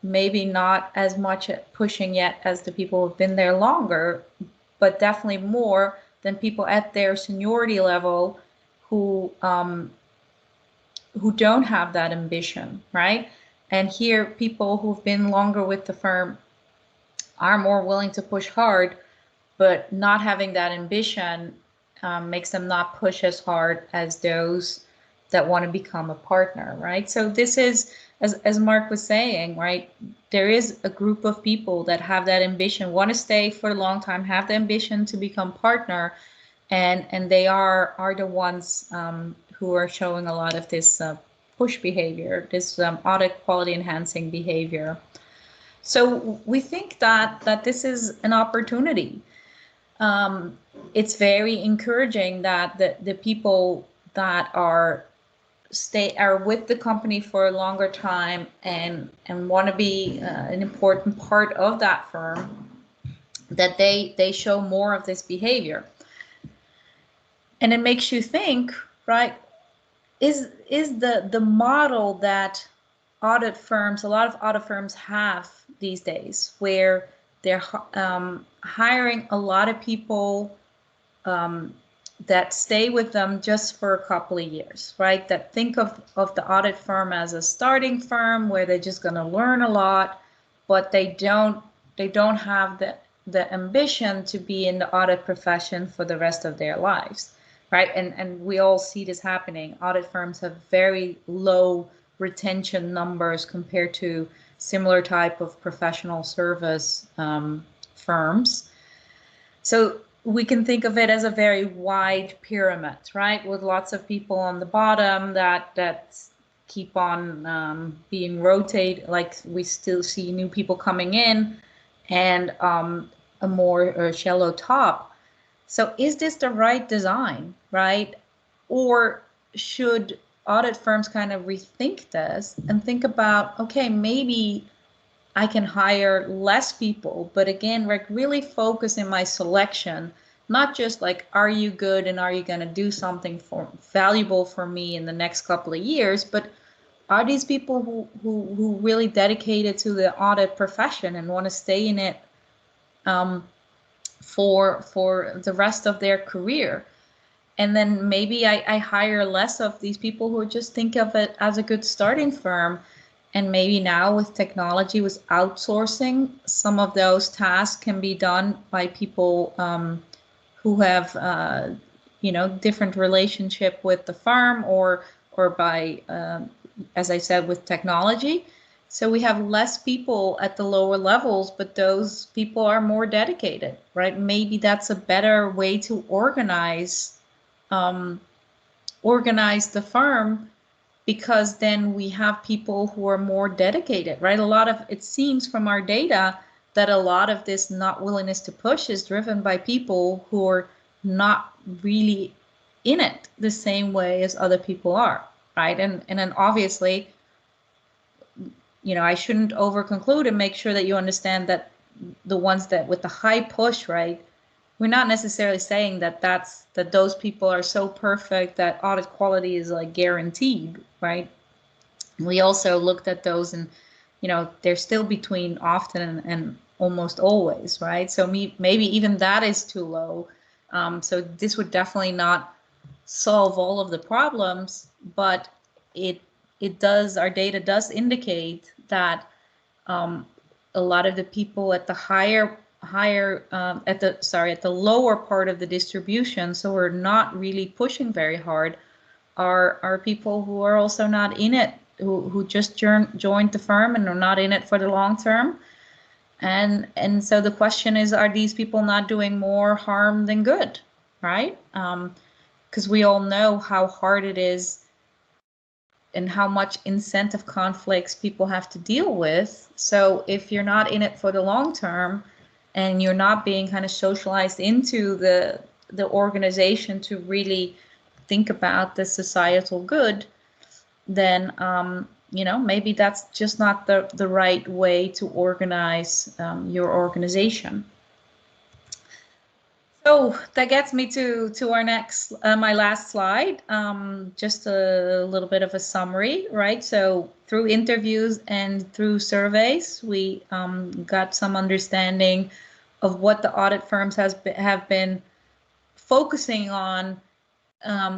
Speaker 1: maybe not as much pushing yet as the people who've been there longer, but definitely more than people at their seniority level who don't have that ambition, right? And here, people who've been longer with the firm are more willing to push hard, but not having that ambition makes them not push as hard as those that want to become a partner, right? So this is, as Mark was saying, right, there is a group of people that have that ambition, want to stay for a long time, have the ambition to become partner, and they are the ones who are showing a lot of this push behavior, this audit quality enhancing behavior. So we think that this is an opportunity. It's very encouraging that the people that are with the company for a longer time and want to be an important part of that firm, that they show more of this behavior. And it makes you think, right, is the model that a lot of audit firms have these days, where they're hiring a lot of people that stay with them just for a couple of years, right? That think of the audit firm as a starting firm where they're just going to learn a lot, but they don't have the ambition to be in the audit profession for the rest of their lives, right? And we all see this happening. Audit firms have very low retention numbers compared to similar type of professional service firms. So we can think of it as a very wide pyramid, right? With lots of people on the bottom that keep on being rotated, like we still see new people coming in, and a more shallow top. So is this the right design, right? Or should audit firms kind of rethink this and think about, okay, maybe I can hire less people, but again, like really focus in my selection, not just like, are you good and are you going to do something valuable for me in the next couple of years, but are these people who really dedicated to the audit profession and want to stay in it for the rest of their career? And then maybe I hire less of these people who just think of it as a good starting firm. And maybe now with technology, with outsourcing, some of those tasks can be done by people who have, different relationship with the firm or by, as I said, with technology. So we have less people at the lower levels, but those people are more dedicated, right? Maybe that's a better way to organize the firm, because then we have people who are more dedicated, right? It seems from our data that a lot of this not willingness to push is driven by people who are not really in it the same way as other people are, right? And then obviously, I shouldn't overconclude, and make sure that you understand that the ones that with the high push, right, we're not necessarily saying that those people are so perfect that audit quality is like guaranteed, right? We also looked at those, and they're still between often and almost always, right? So maybe even that is too low. So this would definitely not solve all of the problems, but our data does indicate that a lot of the people at the at the lower part of the distribution, so we're not really pushing very hard, are people who are also not in it, who just joined the firm and are not in it for the long term. And so the question is, are these people not doing more harm than good, right? Because we all know how hard it is and how much incentive conflicts people have to deal with. So if you're not in it for the long term and you're not being kind of socialized into the organization to really think about the societal good, then maybe that's just not the right way to organize your organization. So that gets me to our next, my last slide. Just a little bit of a summary, right? So through interviews and through surveys, we got some understanding of what the audit firms have been focusing on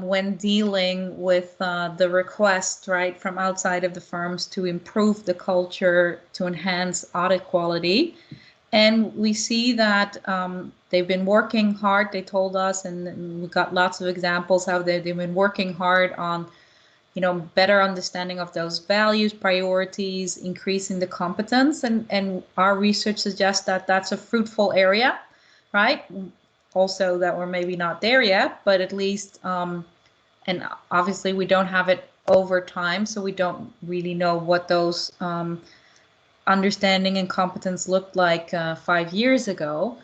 Speaker 1: when dealing with the request, right, from outside of the firms to improve the culture, to enhance audit quality. And we see that they've been working hard, they told us, and we got lots of examples how they've been working hard on, better understanding of those values, priorities, increasing the competence. And our research suggests that that's a fruitful area, right? Also that we're maybe not there yet, but at least, and obviously we don't have it over time, so we don't really know what those understanding and competence looked like 5 years ago.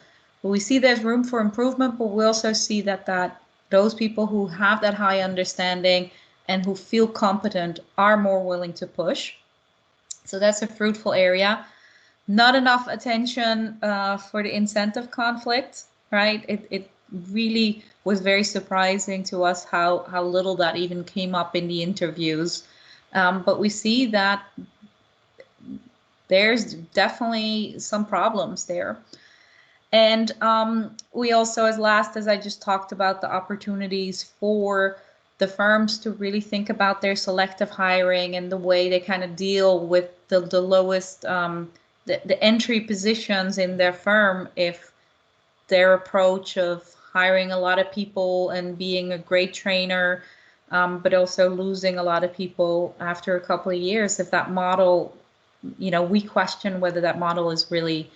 Speaker 1: But we see there's room for improvement, but we also see that those people who have that high understanding and who feel competent are more willing to push. So that's a fruitful area. Not enough attention for the incentive conflict, right? It really was very surprising to us how little that even came up in the interviews. But we see that there's definitely some problems there. And we also, as I just talked about, the opportunities for the firms to really think about their selective hiring and the way they kind of deal with the lowest, the entry positions in their firm, if their approach of hiring a lot of people and being a great trainer, but also losing a lot of people after a couple of years, if that model, we question whether that model is really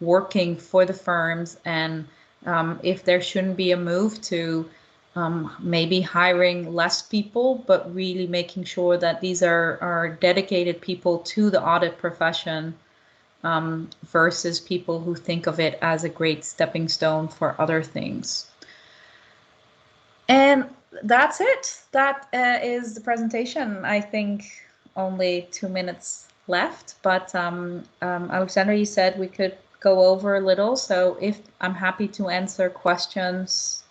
Speaker 1: working for the firms, and if there shouldn't be a move to maybe hiring less people, but really making sure that these are dedicated people to the audit profession, versus people who think of it as a great stepping stone for other things. And that's it. That is the presentation. I think only 2 minutes left, but Alexander, you said we could go over a little, so if I'm happy to answer questions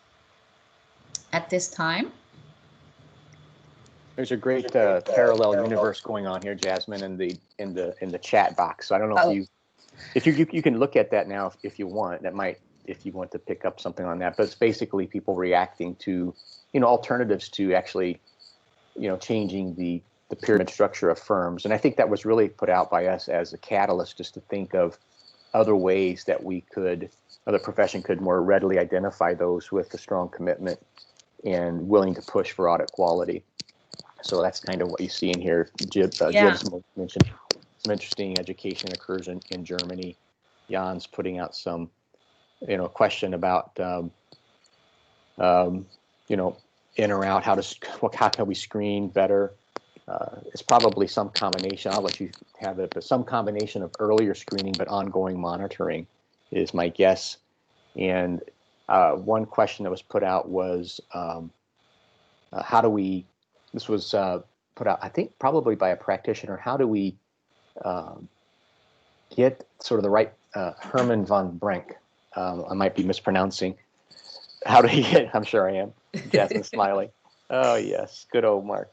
Speaker 1: at this time.
Speaker 2: There's a great parallel universe going on here, Jasmine, in the chat box. So I don't know if you can look at that now if you want. That might, if you want to pick up something on that. But it's basically people reacting to alternatives to actually changing the pyramid structure of firms. And I think that was really put out by us as a catalyst, just to think of other ways that the profession could more readily identify those with a strong commitment and willing to push for audit quality. So that's kind of what you see in here. Jib's mentioned some interesting education occurs in Germany. Jan's putting out some, question about, in or out, how can we screen better? It's probably some combination. I'll let you have it, but some combination of earlier screening but ongoing monitoring is my guess. And one question that was put out was, how do we? This was put out, I think, probably by a practitioner. How do we get sort of the right Herman von Brenk? I might be mispronouncing How do you get? I'm sure I am. Jasmine smiling. Oh yes, good old Mark.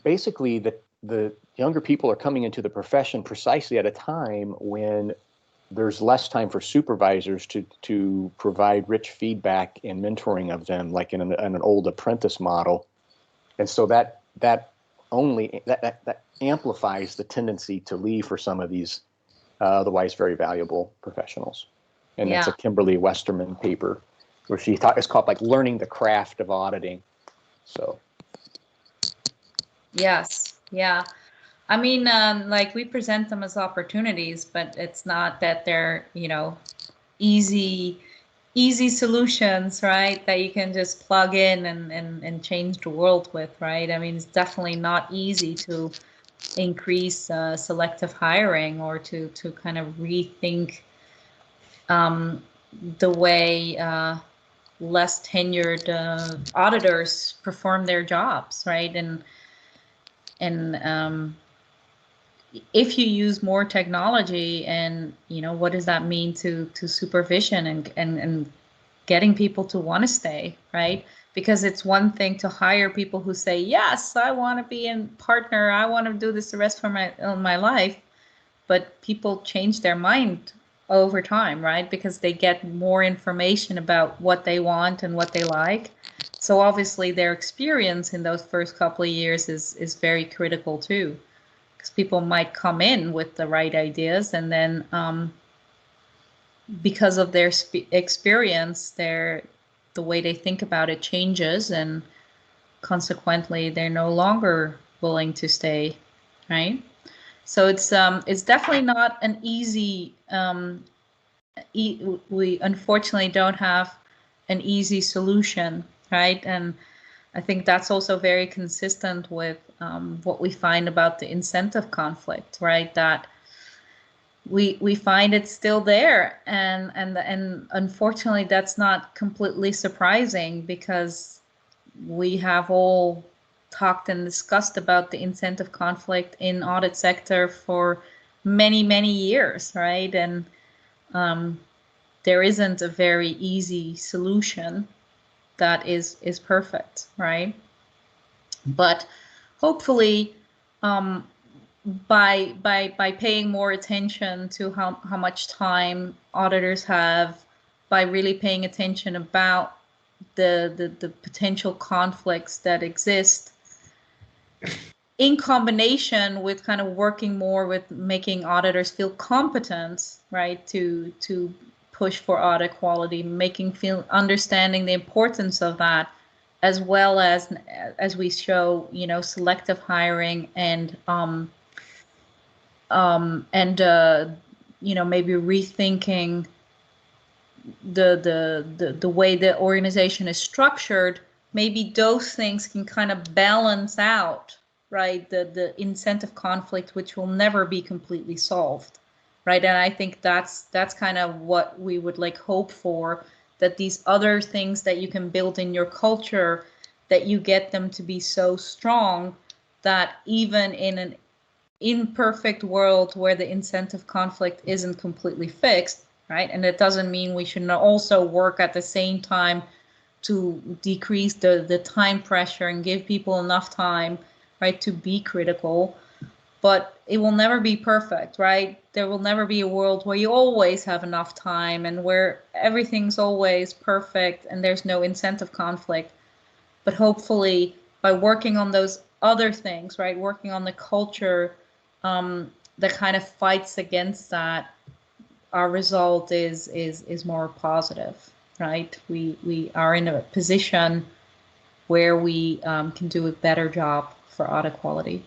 Speaker 2: Basically, the younger people are coming into the profession precisely at a time when there's less time for supervisors to provide rich feedback and mentoring of them, like in an old apprentice model, and so that amplifies the tendency to leave for some of these otherwise very valuable professionals. And that's a Kimberly Westerman paper where she taught, it's called like learning the craft of auditing. So.
Speaker 1: Yes. Yeah. I mean, like we present them as opportunities, but it's not that they're, easy solutions, right? That you can just plug in and change the world with, right? I mean, it's definitely not easy to increase selective hiring or to kind of rethink the way less tenured auditors perform their jobs, right? And if you use more technology, and what does that mean to supervision and getting people to want to stay, right? Because it's one thing to hire people who say, yes, I want to be a partner, I want to do this the rest of my life, but people change their mind over time, right? Because they get more information about what they want and what they like. So obviously their experience in those first couple of years is very critical too, because people might come in with the right ideas, and then because of their experience, the way they think about it changes, and consequently they're no longer willing to stay, right? So it's definitely not an easy. We unfortunately don't have an easy solution, right? And I think that's also very consistent with what we find about the incentive conflict, right? That we find it's still there, and unfortunately that's not completely surprising, because we have all talked and discussed about the incentive conflict in audit sector for many years, right? And there isn't a very easy solution that is perfect, right? But hopefully by paying more attention to how much time auditors have, by really paying attention about the potential conflicts that exist, in combination with kind of working more with making auditors feel competent, right, to push for audit quality, understanding the importance of that, as well as we show, selective hiring and maybe rethinking the way the organization is structured. Maybe those things can kind of balance out, right, the incentive conflict, which will never be completely solved, right? And I think that's kind of what we would hope for, that these other things that you can build in your culture, that you get them to be so strong that even in an imperfect world where the incentive conflict isn't completely fixed, right? And it doesn't mean we should not also work at the same time to decrease the time pressure and give people enough time, right, to be critical. But it will never be perfect, right? There will never be a world where you always have enough time and where everything's always perfect and there's no incentive conflict. But hopefully by working on those other things, right, working on the culture that kind of fights against that, our result is more positive, right? We are in a position where we can do a better job for audit quality.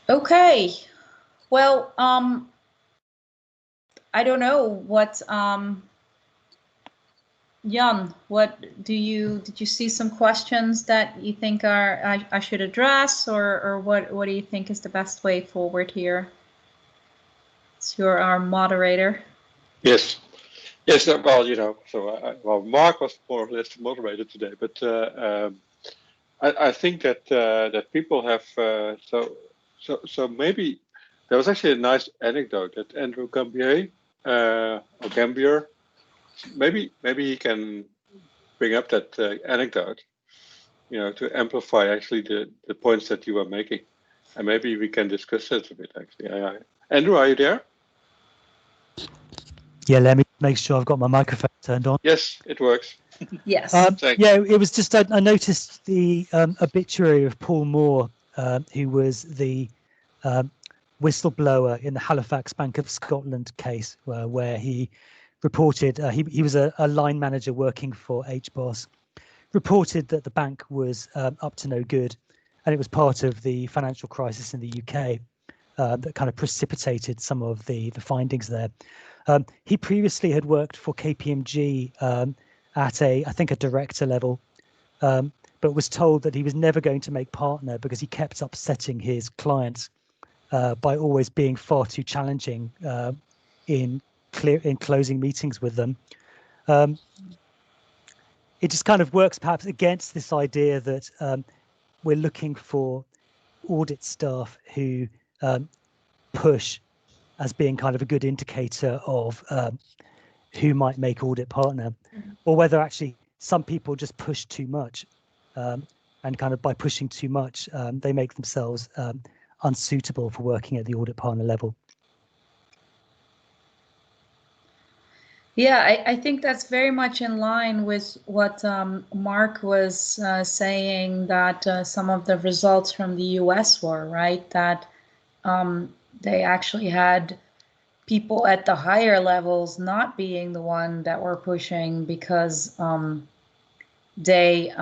Speaker 1: Okay, well, I don't know what, Jan, did you see some questions that you think I should address, or what do you think is the best way forward here? So you're our moderator.
Speaker 3: Yes. Well, so Mark was more or less the moderator today, but I think that that people have so maybe there was actually a nice anecdote that Andrew Gambier or Gambier. Maybe he can bring up that anecdote, to amplify actually the points that you were making, and maybe we can discuss it a bit. Actually, Andrew, are you there?
Speaker 8: Yeah, let me make sure I've got my microphone turned on.
Speaker 3: Yes, it works.
Speaker 1: Yes.
Speaker 8: Yeah, it was just I noticed the obituary of Paul Moore, who was the whistleblower in the Halifax Bank of Scotland case, where he reported he was a line manager working for HBOS, reported that the bank was up to no good, and it was part of the financial crisis in the UK that kind of precipitated some of the findings there. He previously had worked for KPMG at I think a director level, but was told that he was never going to make partner because he kept upsetting his clients by always being far too challenging in closing meetings with them. It just kind of works perhaps against this idea that we're looking for audit staff who push as being kind of a good indicator of who might make audit partner, or whether actually some people just push too much, and kind of by pushing too much, they make themselves unsuitable for working at the audit partner level.
Speaker 1: Yeah, I think that's very much in line with what Mark was saying, that some of the results from the US were, right? That they actually had people at the higher levels not being the one that were pushing because they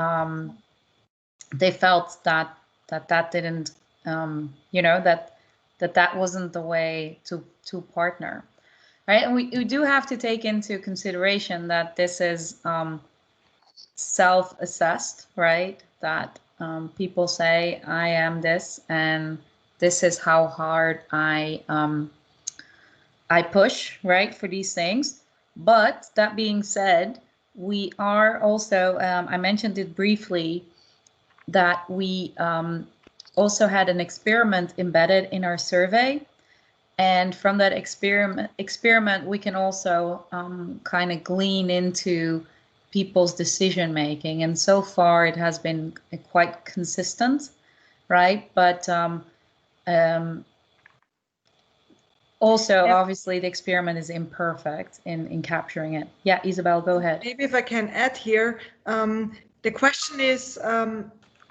Speaker 1: felt that didn't, that wasn't the way to partner. Right, and we do have to take into consideration that this is self-assessed, right? That people say, I am this, and this is how hard I push, right, for these things. But that being said, we are also, I mentioned it briefly, that we also had an experiment embedded in our survey. And from that experiment, we can also kind of glean into people's decision making. And so far, it has been quite consistent, right? But also, obviously, the experiment is imperfect in capturing it. Yeah, Isabel, go ahead.
Speaker 9: Maybe if I can add here, the question is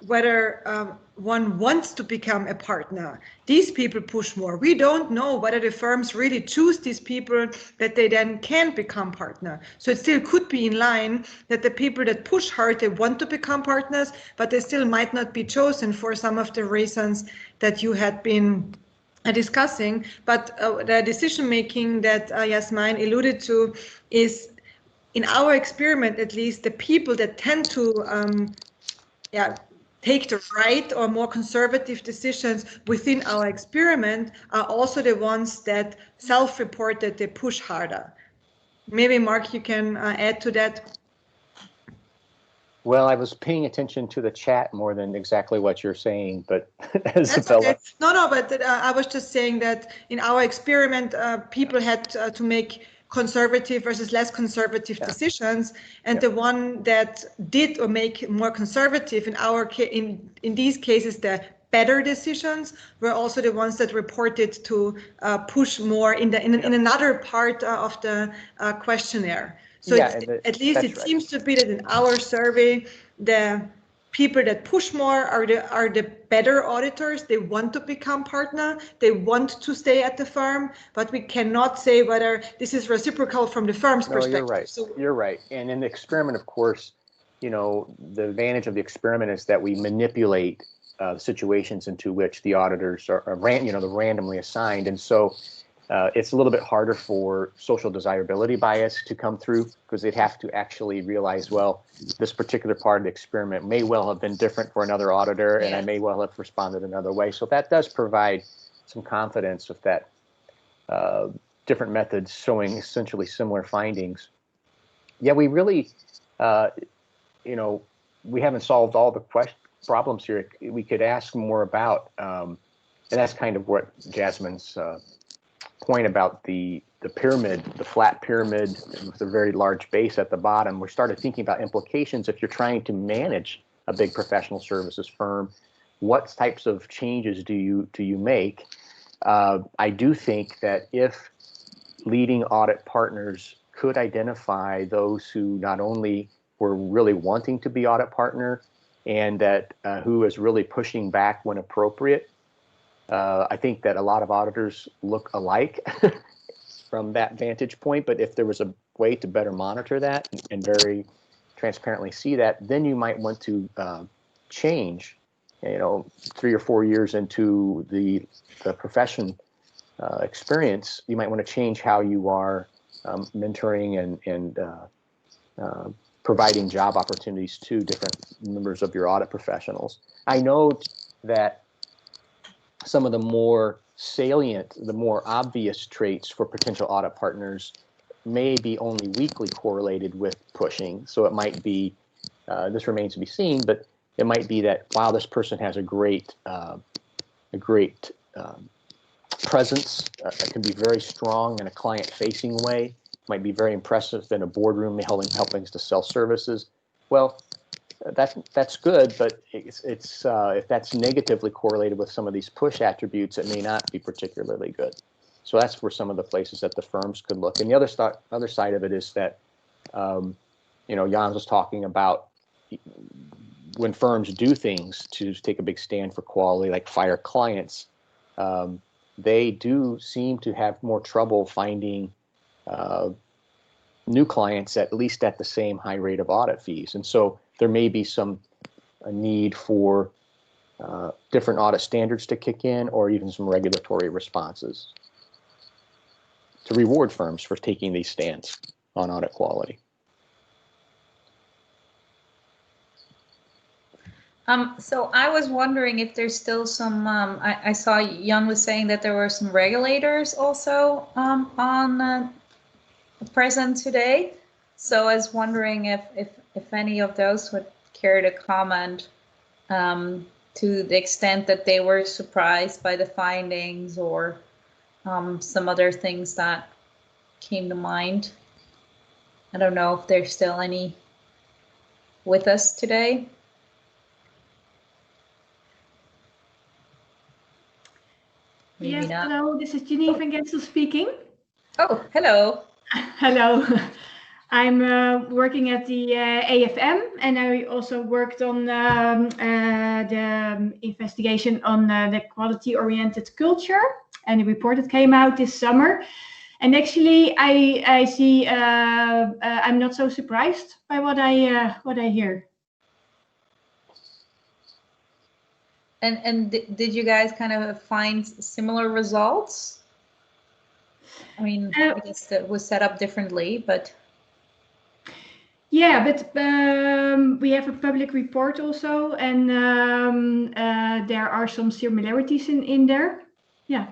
Speaker 9: whether one wants to become a partner. These people push more. We don't know whether the firms really choose these people that they then can become partner. So it still could be in line that the people that push hard, they want to become partners, but they still might not be chosen for some of the reasons that you had been discussing. But the decision making that Jasmijn alluded to is, in our experiment at least, the people that tend to take the right or more conservative decisions within our experiment are also the ones that self-report that they push harder. Maybe Mark, you can add to that.
Speaker 2: Well, I was paying attention to the chat more than exactly what you're saying, but
Speaker 9: That's okay. No, but I was just saying that in our experiment, people had to make conservative versus less conservative decisions, and the one that did or make more conservative in these cases, the better decisions were also the ones that reported to push more in another part of the questionnaire. So at least it seems to be that in our survey, the people that push more are the better auditors. They want to become partner. They want to stay at the firm, but we cannot say whether this is reciprocal from the firm's perspective.
Speaker 2: You're right. So, you're right. And in the experiment, of course, the advantage of the experiment is that we manipulate the situations into which the auditors are randomly assigned. And so it's a little bit harder for social desirability bias to come through, because they'd have to actually realize, well, this particular part of the experiment may well have been different for another auditor, and I may well have responded another way. So that does provide some confidence with that different methods showing essentially similar findings. Yeah, we really, we haven't solved all the problems here. We could ask more about, and that's kind of what Jasmine's point about the pyramid, the flat pyramid with a very large base at the bottom, we started thinking about implications if you're trying to manage a big professional services firm. What types of changes do you make? I do think that if leading audit partners could identify those who not only were really wanting to be audit partner and that who is really pushing back when appropriate, I think that a lot of auditors look alike from that vantage point. But if there was a way to better monitor that and very transparently see that, then you might want to change, 3 or 4 years into the profession experience, you might want to change how you are mentoring and providing job opportunities to different members of your audit professionals. I know that some of the more salient, the more obvious traits for potential audit partners may be only weakly correlated with pushing. So it might be, this remains to be seen, but it might be that, wow, this person has a great presence. It can be very strong in a client-facing way. Might be very impressive in a boardroom, helping to sell services. Well, that's good, but it's if that's negatively correlated with some of these push attributes, it may not be particularly good. So that's where some of the places that the firms could look. And the other side of it is that, Jan was talking about when firms do things to take a big stand for quality, like fire clients, they do seem to have more trouble finding new clients at least at the same high rate of audit fees. And so there may be a need for different audit standards to kick in, or even some regulatory responses to reward firms for taking these stands on audit quality.
Speaker 1: So I was wondering if there's still some, I saw Jan was saying that there were some regulators also on present today. So I was wondering if any of those would care to comment to the extent that they were surprised by the findings or some other things that came to mind. I don't know if there's still any with us today. Maybe
Speaker 10: yes,
Speaker 1: not.
Speaker 10: hello, this is Janine van Gensel speaking.
Speaker 1: Oh, hello.
Speaker 10: Hello. I'm working at the AFM, and I also worked on the investigation on the quality-oriented culture and the report that came out this summer. And actually, I see I'm not so surprised by what I hear.
Speaker 1: And did you guys kind of find similar results? I mean, I guess that was set up differently, but.
Speaker 10: Yeah, but we have a public report also, and there are some similarities in there. Yeah.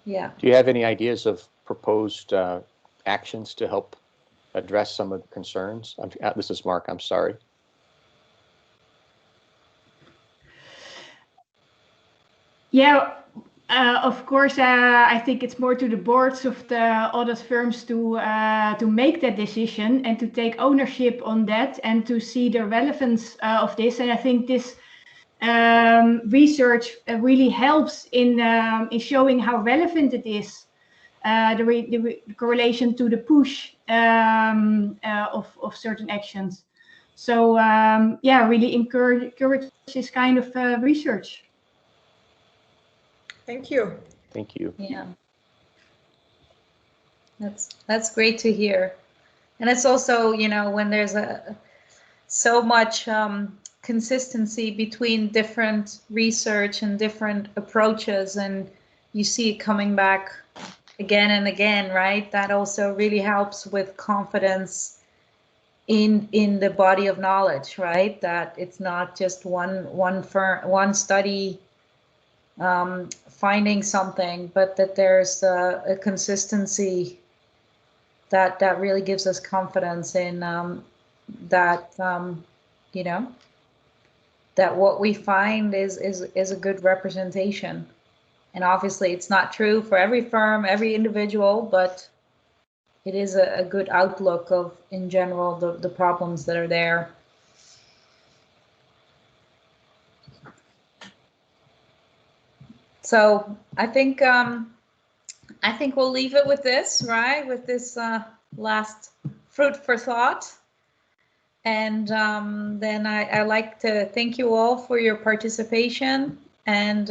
Speaker 1: Yeah.
Speaker 2: Do you have any ideas of proposed actions to help address some of the concerns? This is Mark, I'm sorry.
Speaker 10: Yeah, of course, I think it's more to the boards of the audit firms to make that decision and to take ownership on that and to see the relevance of this. And I think this research really helps in showing how relevant it is, the correlation to the push of certain actions. So yeah, really encourage this kind of research.
Speaker 5: Thank you.
Speaker 2: Thank you.
Speaker 1: Yeah. That's great to hear. And it's also, when there's so much consistency between different research and different approaches, and you see it coming back again and again, right? That also really helps with confidence in the body of knowledge, right? That it's not just one study finding something, but that there's a consistency that really gives us confidence in that that what we find is a good representation, And obviously it's not true for every firm, every individual, but it is a good outlook of, in general, the problems that are there. So I think we'll leave it with this, right? With this last fruit for thought. And then I like to thank you all for your participation and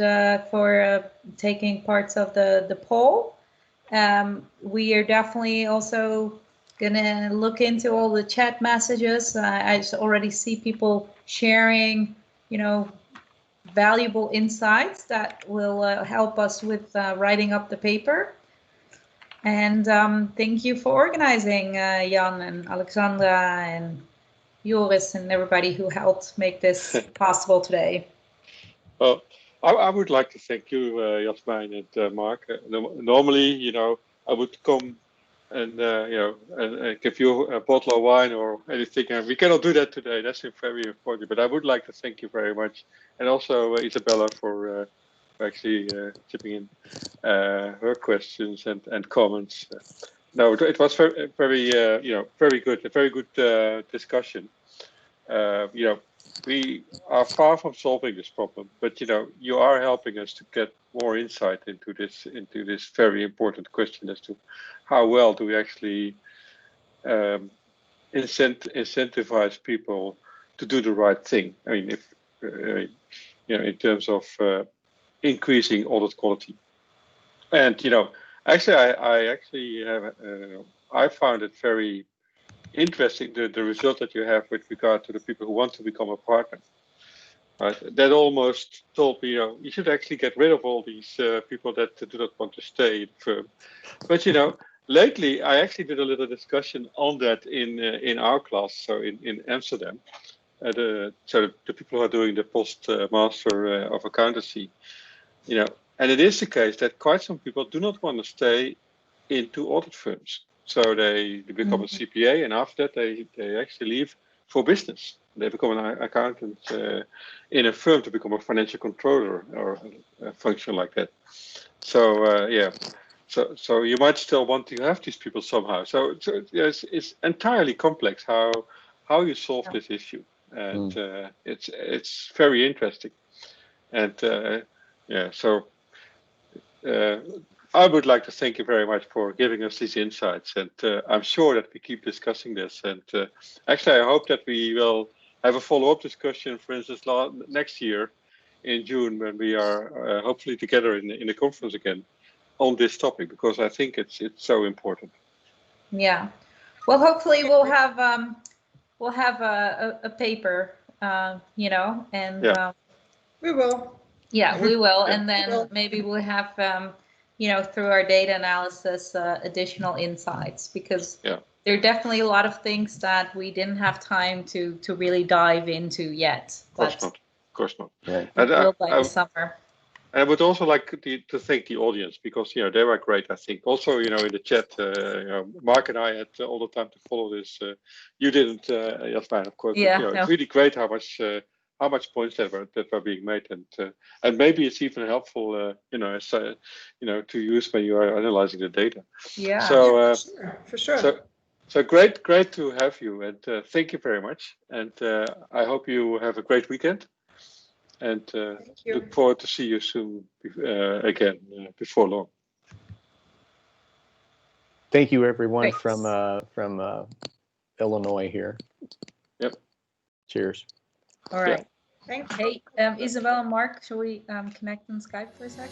Speaker 1: for taking parts of the poll. We are definitely also gonna look into all the chat messages. I already see people sharing, you know, valuable insights that will help us with writing up the paper. And thank you for organizing, Jan and Alexandra and Joris and everybody who helped make this possible today.
Speaker 3: Well, I would like to thank you, Jasmijn and Mark. Normally, you know, I would come and you know, and give you a bottle of wine or anything, and we cannot do that today. That's very important. But I would like to thank you very much, and also Isabella for actually chipping in her questions and comments. No, it was very you know, very good, a very good discussion. You know, we are far from solving this problem, but you know, you are helping us to get more insight into this very important question as to how well do we actually incentivize people to do the right thing. I mean, if you know, in terms of increasing audit quality. And you know, actually, I actually have I found it very interesting the result that you have with regard to the people who want to become a partner. Right? That almost told me, you know, you should actually get rid of all these people that do not want to stay in the firm. But you know, lately I actually did a little discussion on that in our class, so in Amsterdam. So the people who are doing the post-master of accountancy, you know, and it is the case that quite some people do not want to stay into audit firms. So they become a CPA, and after that they actually leave for business. They become an accountant in a firm to become a financial controller or a function like that. So yeah, so you might still want to have these people somehow. So yes, it's entirely complex how you solve this issue, and it's very interesting. And yeah, so. I would like to thank you very much for giving us these insights, and I'm sure that we keep discussing this. And actually, I hope that we will have a follow-up discussion, for instance, next year in June, when we are hopefully together in the conference again on this topic, because I think it's so important.
Speaker 1: Yeah, well, hopefully we'll have a paper, you know, and
Speaker 3: yeah.
Speaker 9: We will.
Speaker 1: Yeah, we will,
Speaker 3: Yeah.
Speaker 1: and then maybe we'll have, you know, through our data analysis, additional insights, because there are definitely a lot of things that we didn't have time to really dive into yet.
Speaker 3: Of course not.
Speaker 2: Right.
Speaker 1: We will by the summer.
Speaker 3: I would also like to thank the audience, because you know, they were great. I think also, you know, in the chat, you know, Mark and I had all the time to follow this. You didn't, Jasmijn, of course.
Speaker 1: Yeah,
Speaker 3: but, you know, it's really great how much points that were being made, and maybe it's even helpful, you know, as you know, to use when you are analyzing the data.
Speaker 1: Yeah.
Speaker 3: So
Speaker 9: for sure.
Speaker 3: So great to have you, and thank you very much. And I hope you have a great weekend. And look forward to see you soon again before long.
Speaker 2: Thank you, everyone.
Speaker 1: Great.
Speaker 2: from Illinois here.
Speaker 3: Yep.
Speaker 2: Cheers.
Speaker 1: All right.
Speaker 9: Thank you.
Speaker 1: Hey, Isabel and Mark, shall we connect on Skype for a sec?